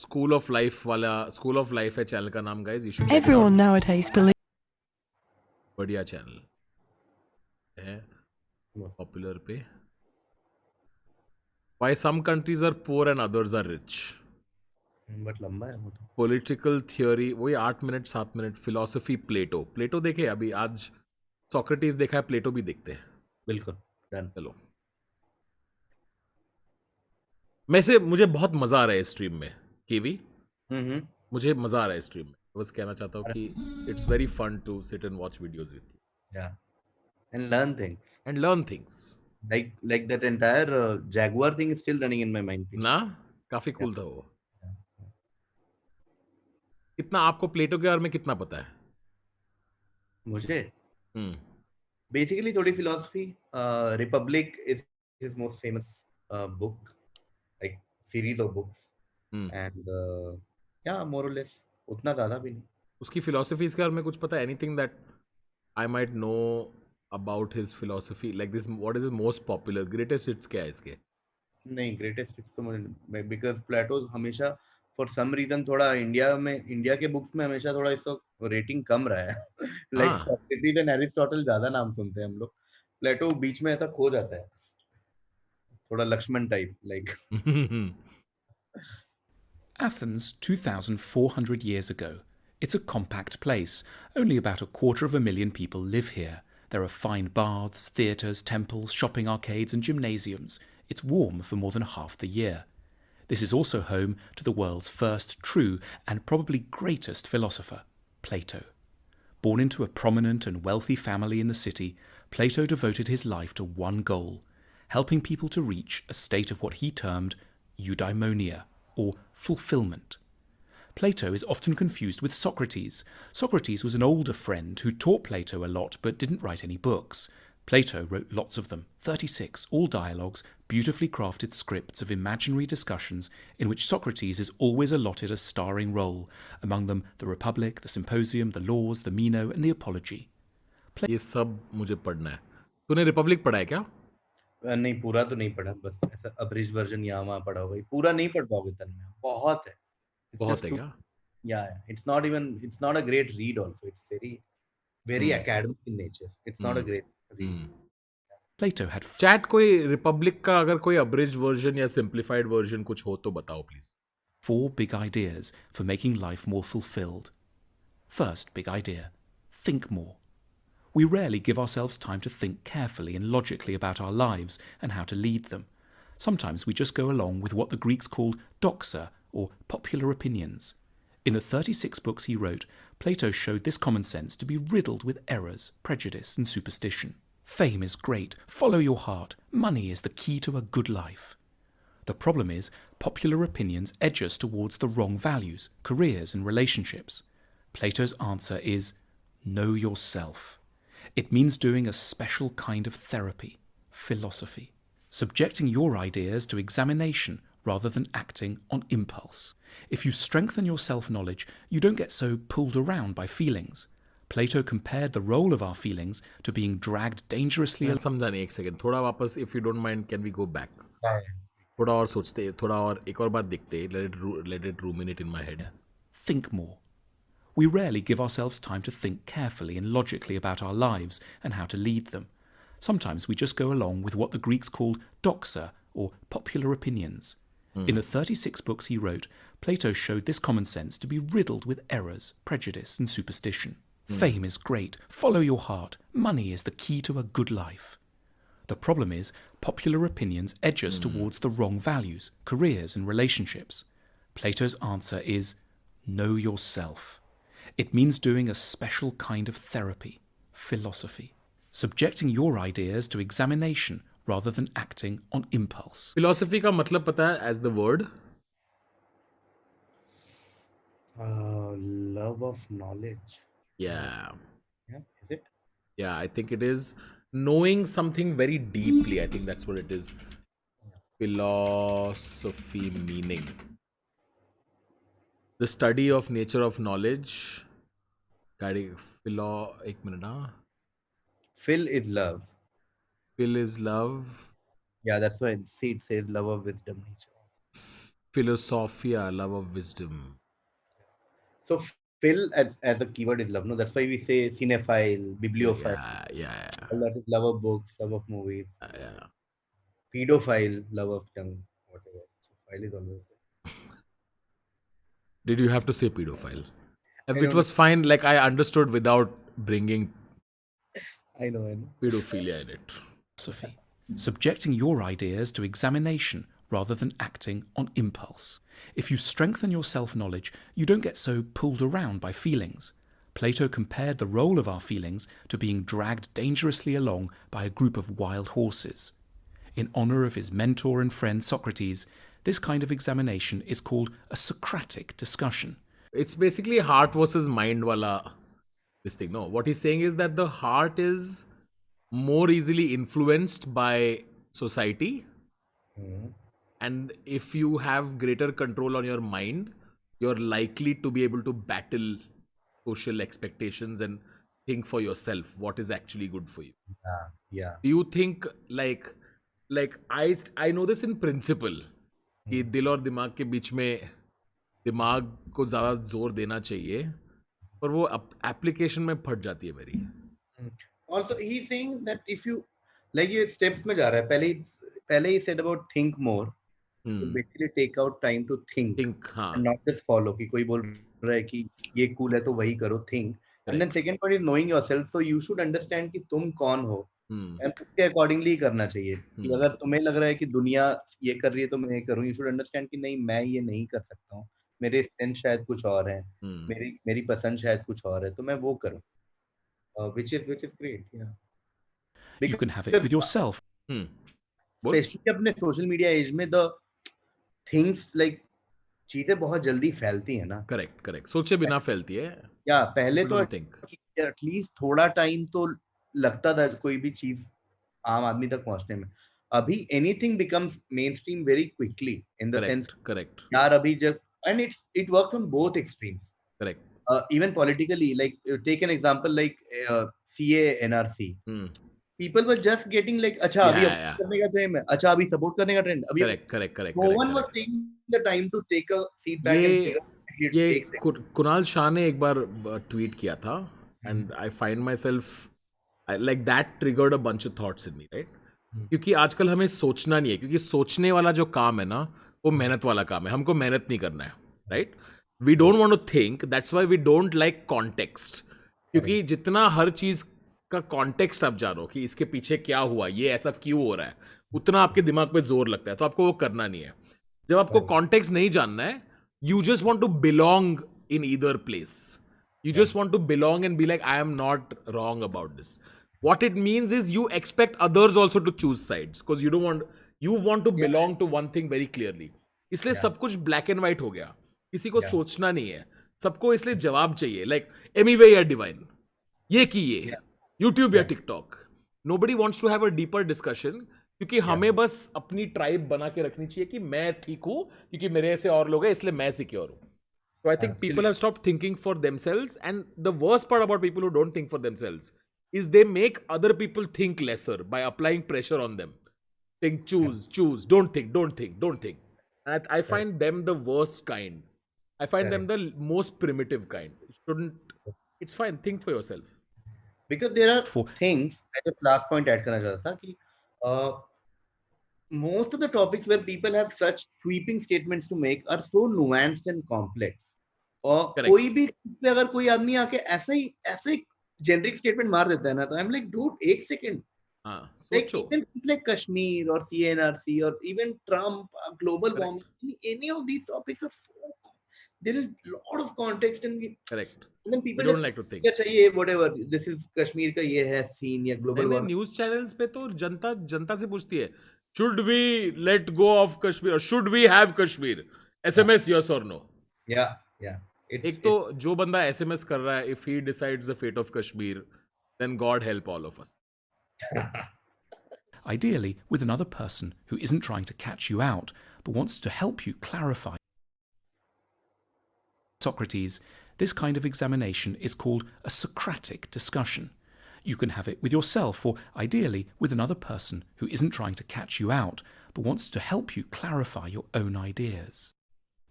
स्कूल ऑफ लाइफ वाला, स्कूल ऑफ लाइफ है चैनल का नाम, guys. You should check it Everyone out. nowadays believes बढ़िया चैनल है, पॉपुलर पे. Why some countries are poor and others are rich. But लंबा है वो तो। पॉलिटिकल थियोरी, वही 8 मिनट 7 मिनट. फिलोसफी प्लेटो. प्लेटो देखे अभी, आज सोक्रेटिस देखा है, प्लेटो भी देखते हैं. बिल्कुल डन। चलो. मुझे बहुत मजा आ रहा है इस स्ट्रीम में. केवी, मुझे मजा आ रहा है इस स्ट्रीम में. बस कहना चाहता हूँ कि it's very fun to sit and watch videos with you yeah and learn things, and learn things. like that entire Jaguar thing is still running in my mind. ना, काफी कूल था वो. कितना आपको प्लेटो के बारे में कितना पता है? मुझे हम्म. basically थोड़ी philosophy, Republic is his most famous book, like series of books, and yeah, more or less उतना ज्यादा भी नहीं. उसकी फिलोसफीज के बारे में कुछ पता है? Anything that I might know about his philosophy, like this. What is his most popular, greatest hits क्या है इसके? नहीं, ग्रेटेस्ट हिट्स तो मुझे, बिकॉज प्लेटो हमेशा फॉर सम रीजन थोड़ा इंडिया के बुक्स में हमेशा थोड़ा इसका रेटिंग कम रहा है. लाइक सोक्रेटिस एंड एरिस्टोटल ज्यादा नाम सुनते हैं हम लोग. प्लेटो बीच में ऐसा खो जाता है, थोड़ा Lakshman type like. Athens, 2,400 years ago. It's a compact place. Only about 250,000 people live here. There are fine baths, theatres, temples, shopping arcades, and gymnasiums. It's warm for more than half the year. This is also home to the world's first true and probably greatest philosopher, Plato. Born into a prominent and wealthy family in the city, Plato devoted his life to one goal: helping people to reach a state of what he termed eudaimonia, or fulfillment. Plato is often confused with Socrates. Socrates was an older friend who taught Plato a lot but didn't write any books. Plato wrote lots of them, 36, all dialogues, beautifully crafted scripts of imaginary discussions in which Socrates is always allotted a starring role, among them the Republic, the Symposium, the Laws, the Meno, and the Apology. ये सब मुझे पढ़ना है. तूने Republic पढ़ा है क्या? नहीं, पूरा तो नहीं पढ़ा, बस ऐसा अब्रिज वर्जन यहाँ वहाँ पढ़ा हुआ. पूरा नहीं पढ़ पाओगे तन्मय, बहुत है. बहुत है क्या? Yeah, it's not a great read also. It's very academic in nature. It's not a great read. Plato had chat कोई रिपब्लिक का अगर कोई अब्रिज वर्जन या सिंप्लीफाइड वर्जन कुछ हो तो बताओ please. 4 big ideas for making life more fulfilled. First big idea: think more. We rarely give ourselves time to think carefully and logically about our lives and how to lead them. Sometimes we just go along with what the Greeks called doxa, or popular opinions. In the 36 books he wrote, Plato showed this common sense to be riddled with errors, prejudice, and superstition. Fame is great, follow your heart, money is the key to a good life. The problem is, popular opinions edge us towards the wrong values, careers, and relationships. Plato's answer is, know yourself. It means doing a special kind of therapy, philosophy, subjecting your ideas to examination rather than acting on impulse. If you strengthen your self-knowledge, you don't get so pulled around by feelings. Plato compared the role of our feelings to being dragged dangerously along. समझा नहीं, एक second थोड़ा वापस. If you don't mind can we go back? थोड़ा और सोचते, थोड़ा और एक और बार देखते. Let it ruminate in my head. Think more. We rarely give ourselves time to think carefully and logically about our lives and how to lead them. Sometimes we just go along with what the Greeks called doxa, or popular opinions. In the 36 books he wrote, Plato showed this common sense to be riddled with errors, prejudice, and superstition. Fame is great, follow your heart, money is the key to a good life. The problem is, popular opinions edge us towards the wrong values, careers, and relationships. Plato's answer is, know yourself. It means doing a special kind of therapy, philosophy, subjecting your ideas to examination rather than acting on impulse. Philosophy का मतलब पता है as the word? Love of knowledge. Yeah. Yeah, is it? Yeah, I think it is knowing something very deeply. I think that's what it is. philosophy meaning. The study of nature of knowledge. एक minute, huh? Phil is love. Phil is love. Yeah, that's why it says love of wisdom nature. Philosophia, love of wisdom. So Phil as a keyword is love. No, that's why we say cinephile, bibliophile. Yeah. All that is love of books, love of movies. Yeah. Pedophile, love of tongue, whatever. So file is always there. Did you have to say pedophile? I It don't know. was fine. Like I understood without bringing I know. pedophilia in it. Philosophy, subjecting your ideas to examination rather than acting on impulse. If you strengthen your self-knowledge, you don't get so pulled around by feelings. Plato compared the role of our feelings to being dragged dangerously along by a group of wild horses. In honor of his mentor and friend Socrates, this kind of examination is called a Socratic discussion. It's basically heart versus mind wala this thing. No, what he's saying is that the heart is more easily influenced by society, and if you have greater control on your mind, you're likely to be able to battle social expectations and think for yourself what is actually good for you. Yeah. Do you think like I know this in principle कि दिल और दिमाग के बीच में दिमाग को ज़्यादा जोर देना चाहिए, पर वो एप्लीकेशन में फट जाती है मेरी. Also, he's saying that if you like ये steps में जा रहा है. पहले he said about think more. So basically take out time to think Think, हाँ. and not just follow. कि कोई बोल रहा है कि ये cool है तो वही करो. Think. And then second part is knowing yourself. So you should understand कि तुम कौन हो. And उसके accordingly करना चाहिए. कि अगर तुम्हें लग रहा है कि दुनिया ये कर रही है तो मैं ये करूँ. You should understand कि नहीं, मैं ये नहीं कर सकता हूँ. मेरे strength शायद कुछ और है. मेरी पसंद शायद कुछ और है. तो मैं वो करूँ. Which is great. Yeah. You can have it with yourself. Especially अपने social media age में the things like चीजें बहुत जल्दी फैलती है ना. करेक्ट सोचे बिना फैलती है. या पहले People तो don't think. एटलीस्ट थोड़ा टाइम तो लगता था कोई भी चीज आम आदमी तक पहुंचने में. अभी anything becomes main stream very quickly in the sense correct यार अभी just and it works on both extremes. Correct even politically, like take an example like CA NRC. People were just getting like अच्छा अभी yeah. करने का trend है, अच्छा अभी support करने का ट्रेंड अभी. Correct No one was taking the time to take a seat back and figure out it ये takes it. कुणाल शाह ने एक बार ट्वीट किया था and I find my self like that triggered a bunch of thoughts in me, right? क्योंकि आजकल हमें सोचना नहीं है, क्योंकि सोचने वाला जो काम है ना वो मेहनत वाला काम है. हमको मेहनत नहीं करना है, right? We don't want to think, that's why we don't like context. क्योंकि जितना हर चीज का कॉन्टेक्स्ट आप जानो कि इसके पीछे क्या हुआ, ये ऐसा क्यों हो रहा है, उतना आपके दिमाग पे जोर लगता है. तो आपको वो करना नहीं है. जब आपको कॉन्टेक्स्ट नहीं जानना है, you just want to belong in either place. You just want to belong and be like, I am not wrong about this. What it means is you expect others also to choose sides because you want to belong to one thing very clearly. इसलिए सब कुछ black and white हो गया. किसी को सोचना नहीं है. सबको इसलिए जवाब चाहिए. Like anyway या divine. ये की ये. YouTube या TikTok. Nobody wants to have a deeper discussion. क्योंकि हमें बस अपनी ट्राइब बना के रखनी चाहिए कि मैं ठीक हूं क्योंकि मेरे ऐसे और लोग हैं इसलिए मैं सिक्योर हूं. So I think people have stopped thinking for themselves, and the worst part about people who don't think for themselves is they make other people think lesser by applying pressure on them. Think, choose, don't think. And I find them the worst kind. I find them the most primitive kind. It's fine, think for yourself. Because there are things, I just last point add करना चाहता था कि most of the topics where people have such sweeping statements to make are so nuanced and complex. और कोई भी पे अगर कोई आदमी आके ऐसे generic statement मार देता है ना, तो I'm like, dude, एक second. Like even like Kashmir or CNRC or even Trump, global warming, any of these topics are so, there is lot of context and and then people don't like to think. चाहिए whatever, this is Kashmir का ये है scene या global warming. News channels पे तो जनता से पूछती है, should we let go of Kashmir or should we have Kashmir? SMS yes or no? Yeah. एक तो जो बंदा SMS कर रहा है, if he decides the fate of Kashmir, then God help all of us. ideally with another person who isn't trying to catch you out, but wants to help you clarify. Socrates, this kind of examination is called a Socratic discussion. You can have it with yourself, or ideally with another person who isn't trying to catch you out, but wants to help you clarify your own ideas.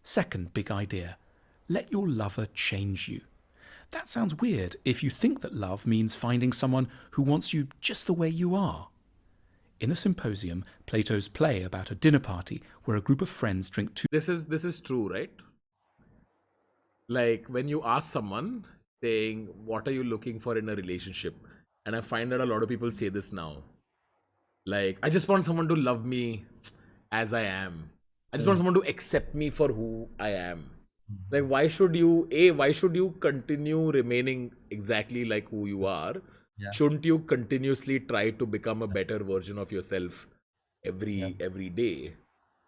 Second big idea, let your lover change you. That sounds weird if you think that love means finding someone who wants you just the way you are. In a symposium, Plato's play about a dinner party where a group of friends drink two. This is true, right? Like when you ask someone saying, what are you looking for in a relationship? And I find that a lot of people say this now. Like, I just want someone to love me as I am. I just want someone to accept me for who I am. Like, why should you continue remaining exactly like who you are? Yeah. Shouldn't you continuously try to become a better version of yourself every day?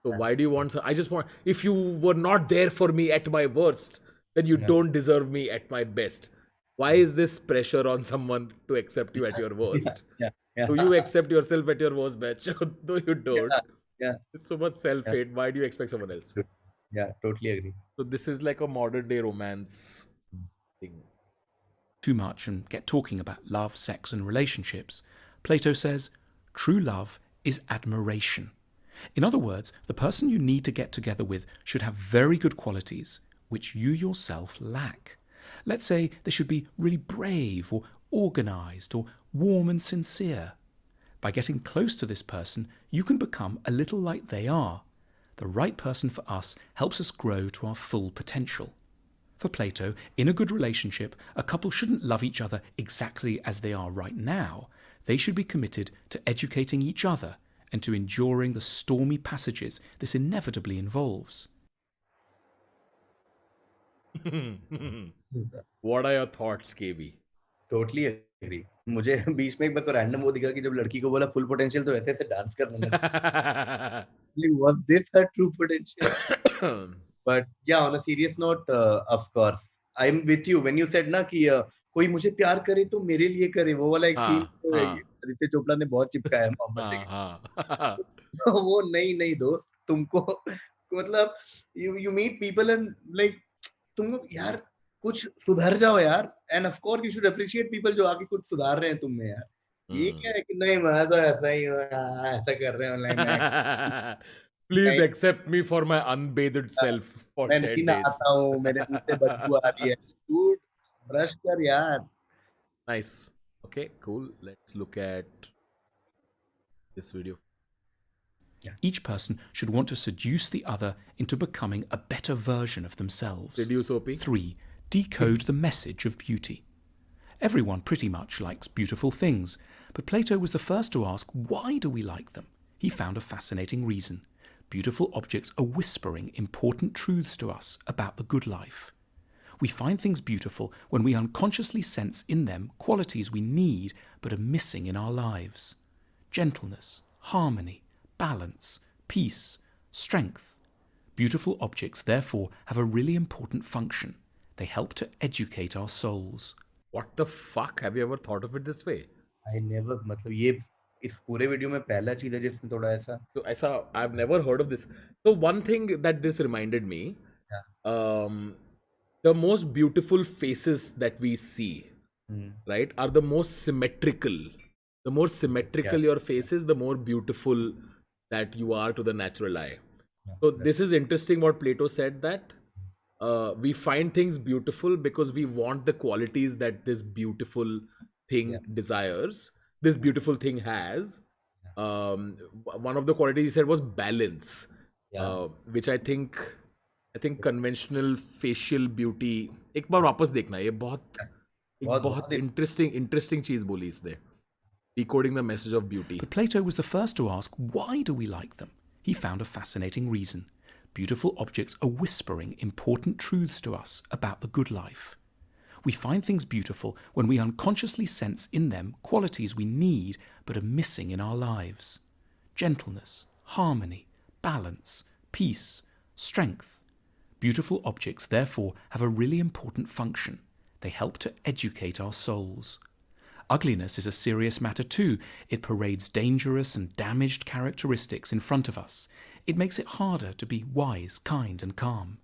So why do you want I just want, if you were not there for me at my worst, then you don't deserve me at my best. Why is this pressure on someone to accept you at your worst? Yeah. Do you accept yourself at your worst, batch? No, you don't. Yeah. It's so much self-hate. Why do you expect someone else? Yeah, totally agree. So this is like a modern day romance thing. Too much and get talking about love, sex, and relationships, Plato says, true love is admiration. In other words, the person you need to get together with should have very good qualities which you yourself lack. Let's say they should be really brave or organized or warm and sincere. By getting close to this person, you can become a little like they are. The right person for us helps us grow to our full potential. For Plato, in a good relationship, a couple shouldn't love each other exactly as they are right now. They should be committed to educating each other and to enduring the stormy passages this inevitably involves. What are your thoughts, KB? Totally agree. मुझे बीच में एक बार तो random वो दिखा कि जब लड़की को बोला फुल पोटेंशियल तो ऐसे ऐसे डांस करने लगा. Was this her true potential? But yeah, on a serious note, of course, I'm with you when you said ना कि कोई मुझे प्यार करे तो मेरे लिए करे, वो वाला एक थीम तो आदित्य चोपड़ा ने बहुत चिपकाया है मोहम्मद से. वो नहीं दोस्त, तुमको मतलब you meet people and like तुम यार कुछ सुधर जाओ यार. End of course you should appreciate people जो आके कुछ सुधार रहे हैं तुम में यार. ये क्या है कि नहीं मैं तो ऐसा ही हूँ, ऐसा कर रहे हैं online. Please accept me for my unbathed self for 10 मैं days. नहीं नहाता हूँ, मेरे मुंह से बदबू आ रही है. डूड ब्रश कर यार. Nice. Okay, cool. Let's look at this video. Each person should want to seduce the other into becoming a better version of themselves. Seduce OP. 3. Decode the message of beauty. Everyone pretty much likes beautiful things, but Plato was the first to ask, why do we like them? He found a fascinating reason. Beautiful objects are whispering important truths to us about the good life. We find things beautiful when we unconsciously sense in them qualities we need but are missing in our lives. Gentleness, harmony, balance, peace, strength. Beautiful objects, therefore, have a really important function. They help to educate our souls. What the fuck? Have you ever thought of it this way? I never, मतलब ये इस पूरे video में पहला चीज है जिसमें थोड़ा ऐसा. So ऐसा I've never heard of this. So one thing that this reminded me, the most beautiful faces that we see, right, are the most symmetrical. The more symmetrical your face is, the more beautiful that you are to the natural eye. So this is interesting what Plato said, that we find things beautiful because we want the qualities that this beautiful thing desires, this beautiful thing has. One of the qualities he said was balance, which I think conventional facial beauty. एक बार वापस देखना, ये बहुत interesting चीज बोली इसने. Decoding the message of beauty. But Plato was the first to ask, why do we like them? He found a fascinating reason. Beautiful objects are whispering important truths to us about the good life. We find things beautiful when we unconsciously sense in them qualities we need but are missing in our lives. Gentleness, harmony, balance, peace, strength. Beautiful objects, therefore, have a really important function. They help to educate our souls. Ugliness is a serious matter too. It parades dangerous and damaged characteristics in front of us. It makes it harder to be wise, kind, and calm.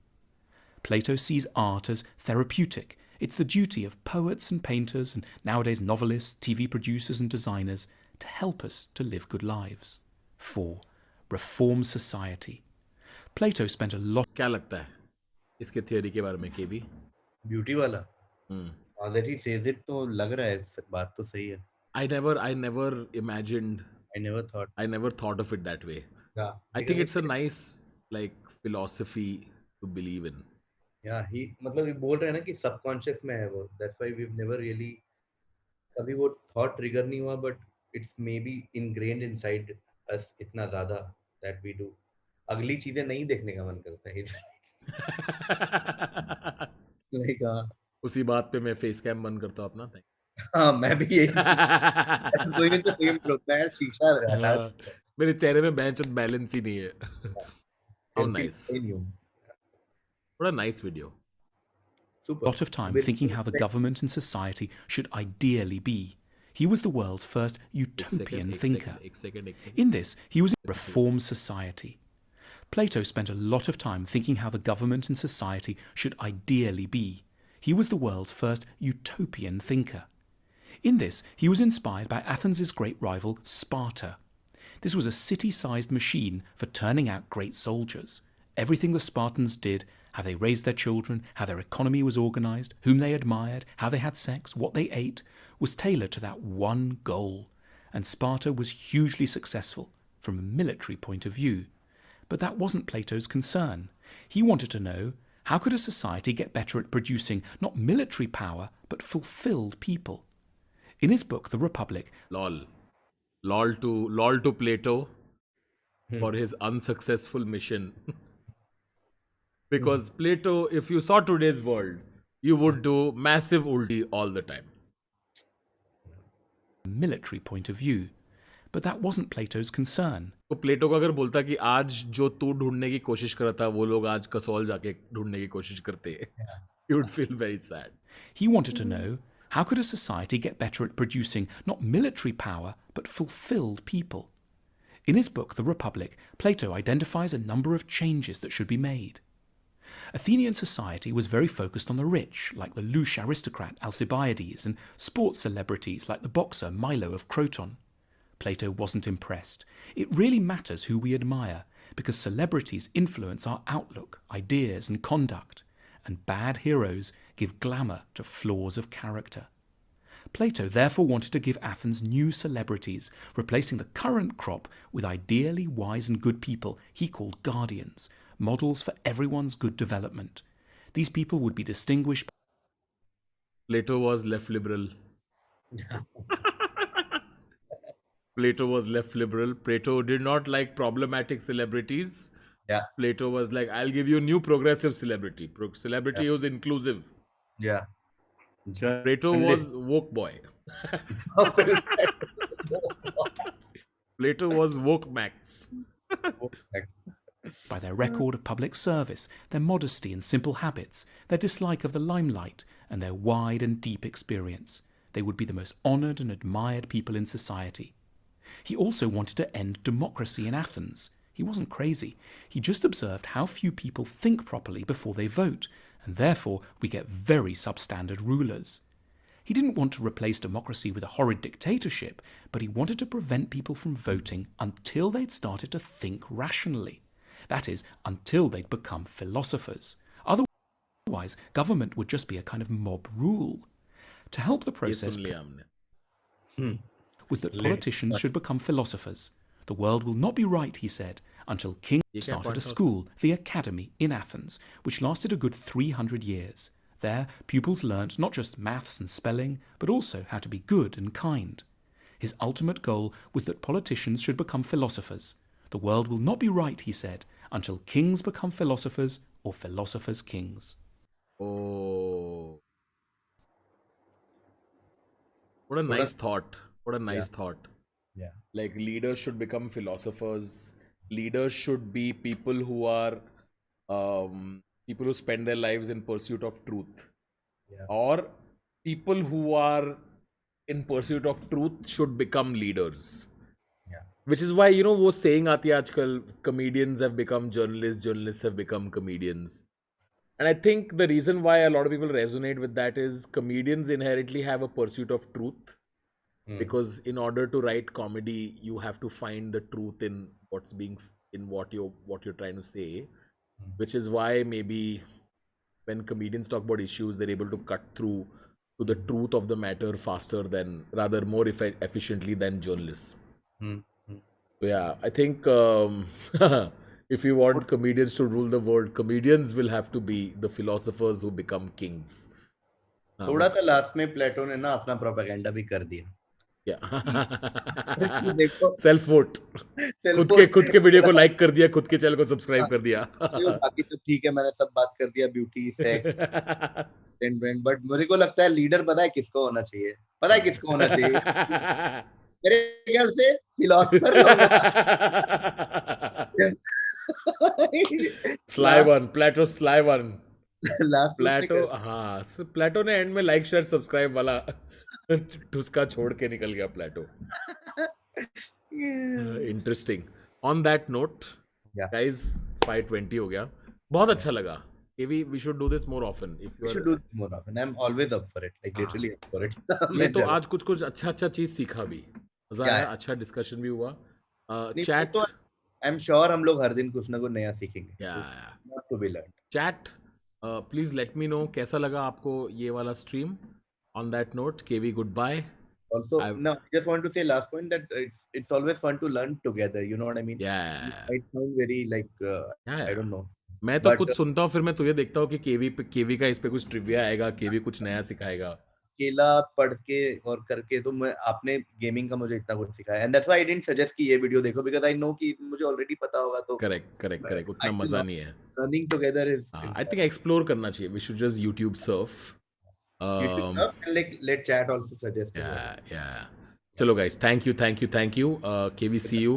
Plato sees art as therapeutic. It's the duty of poets and painters, and nowadays novelists, TV producers, and designers to help us to live good lives. 4. Reform society. Plato spent a lot. क्या लगता है इसके theory के बारे में केबी? Beauty वाला that he says it तो लग रहा है बात तो सही है. I never imagined. I never thought of it that way. Yeah, I think it's a nice like philosophy to believe in. Yeah, मतलब ये बोल रहे हैं ना कि सबकॉन्शियस में है वो. That's why we've never really कभी वो थॉट ट्रिगर नहीं हुआ, but it's maybe ingrained inside us इतना ज्यादा that we do. अगली चीजें नहीं देखने का मन करता है. Like उसी बात पे मैं फेस कैम बंद करता हूँ अपना. हाँ, मैं भी यही doing the same look. मैं शीशा हटा मेरे चेहरे में बैलेंस ही नहीं है. How nice. What a nice video. Super. Lot of time thinking how the government and society should ideally be. He was the world's first utopian thinker. In this, he was a reform society. Plato spent a lot of time thinking how the government and society should ideally be. He was the world's first utopian thinker. In this, he was inspired by Athens' great rival, Sparta. This was a city-sized machine for turning out great soldiers. Everything the Spartans did, how they raised their children, how their economy was organized, whom they admired, how they had sex, what they ate, was tailored to that one goal. And Sparta was hugely successful from a military point of view. But that wasn't Plato's concern. He wanted to know, how could a society get better at producing not military power, but fulfilled people? In his book, The Republic, lol to Plato for his unsuccessful mission. Because Plato, if you saw today's world, you would do massive ulti all the time. Military point of view. But that wasn't Plato's concern. तो प्लेटो को अगर बोलता कि आज जो तू ढूंढने की कोशिश कर रहा था वो लोग आज कसौल जाके ढूंढने की कोशिश करते हैं, you would feel very sad. He wanted to know, how could a society get better at producing not military power, but fulfilled people? In his book, The Republic, Plato identifies a number of changes that should be made. Athenian society was very focused on the rich, like the louche aristocrat Alcibiades, and sports celebrities like the boxer Milo of Croton. Plato wasn't impressed. It really matters who we admire, because celebrities influence our outlook, ideas, and conduct, and bad heroes give glamour to flaws of character. Plato therefore wanted to give Athens new celebrities, replacing the current crop with ideally wise and good people he called guardians, models for everyone's good development. These people would be distinguished. Plato was left liberal. Plato was left liberal. Plato did not like problematic celebrities. Yeah. Plato was like, I'll give you new progressive celebrity. Celebrity was inclusive. Yeah. Plato was woke boy. Plato was woke max. By their record of public service, their modesty and simple habits, their dislike of the limelight, and their wide and deep experience, they would be the most honoured and admired people in society. He also wanted to end democracy in Athens. He wasn't crazy. He just observed how few people think properly before they vote, and therefore we get very substandard rulers. He didn't want to replace democracy with a horrid dictatorship, but he wanted to prevent people from voting until they'd started to think rationally. That is, until they'd become philosophers. Otherwise, government would just be a kind of mob rule. To help the process was that politicians should become philosophers. The world will not be right, he said, until kings started a school, the Academy, in Athens, which lasted a good 300 years. There, pupils learnt not just maths and spelling, but also how to be good and kind. His ultimate goal was that politicians should become philosophers. The world will not be right, he said, until kings become philosophers or philosophers kings. Oh. What a nice thought. What a nice thought. Yeah. Like leaders should become philosophers. Leaders should be people who are people who spend their lives in pursuit of truth. Yeah. Or people who are in pursuit of truth should become leaders. Yeah. Which is why, you know, वो saying आती है आजकल, comedians have become journalists, journalists have become comedians. And I think the reason why a lot of people resonate with that is comedians inherently have a pursuit of truth. Because in order to write comedy, you have to find the truth in what's being in what you're trying to say, which is why maybe when comedians talk about issues, they're able to cut through to the truth of the matter faster than, rather more efficiently than journalists. So yeah, I think if you want comedians to rule the world, comedians will have to be the philosophers who become kings. थोड़ा सा last में प्लेटो ने ना अपना propaganda भी कर दिया। देखो सेल्फ वोट, खुद के वीडियो को लाइक कर दिया, खुद के चैनल को सब्सक्राइब कर दिया। बाकी तो ठीक है, मैंने सब बात कर दिया, ब्यूटी, सेक्स, बट मेरे को लगता है लीडर पता है किसको होना चाहिए? पता है किसको होना चाहिए? मेरे ख्याल से फिलोसोफर स्लाई वन, प्लेटो स्लाई वन, प्लेटो। हाँ, प्लेटो ने एंड में लाइक शेयर सब्सक्राइब वाला ठुसका छोड़ के निकल गया Plato. Interesting. On that note guys, 5:20 हो गया, बहुत अच्छा लगा। we should do this more often. If you should do this more often. I'm always up for it, like literally up for it. ये तो आज कुछ अच्छा चीज सीखा भी, मजा आया, अच्छा डिस्कशन भी हुआ। चैट, आई एम श्योर हम लोग हर दिन कुछ ना कुछ नया सीखेंगे। Not to be learned. Chat, please let me know कैसा लगा आपको ये वाला stream. On that note, KV, goodbye. Also, no, I just want to say last point that it's always fun to learn together. You know what I mean? Yeah. It sounds very like I don't know. मैं तो कुछ सुनता हूँ, फिर मैं तुझे देखता हूँ कि केवी का इस पे कुछ ट्रिविया आएगा, केवी कुछ नया सिखाएगा। अकेला पढ़ के और करके तो मैं, आपने गेमिंग का मुझे इतना कुछ सिखाया, and that's why I didn't suggest कि ये वीडियो देखो, बिकॉज़ आई नो कि मुझे ऑलरेडी पता होगा। तो करेक्ट, उतना मजा नहीं है। Learning together is, I think explore करना चाहिए। वी शुड जस्ट YouTube surf. Let chat also suggest. Yeah. चलो guys, thank you. KV, see you.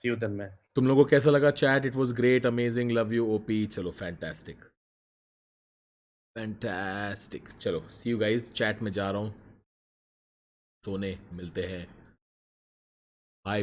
See you then, man. तुम लोगों को कैसा लगा chat? It was great, amazing, love you, OP. चलो, fantastic. चलो, see you guys. चैट में जा रहा हूँ सोने, मिलते हैं, bye.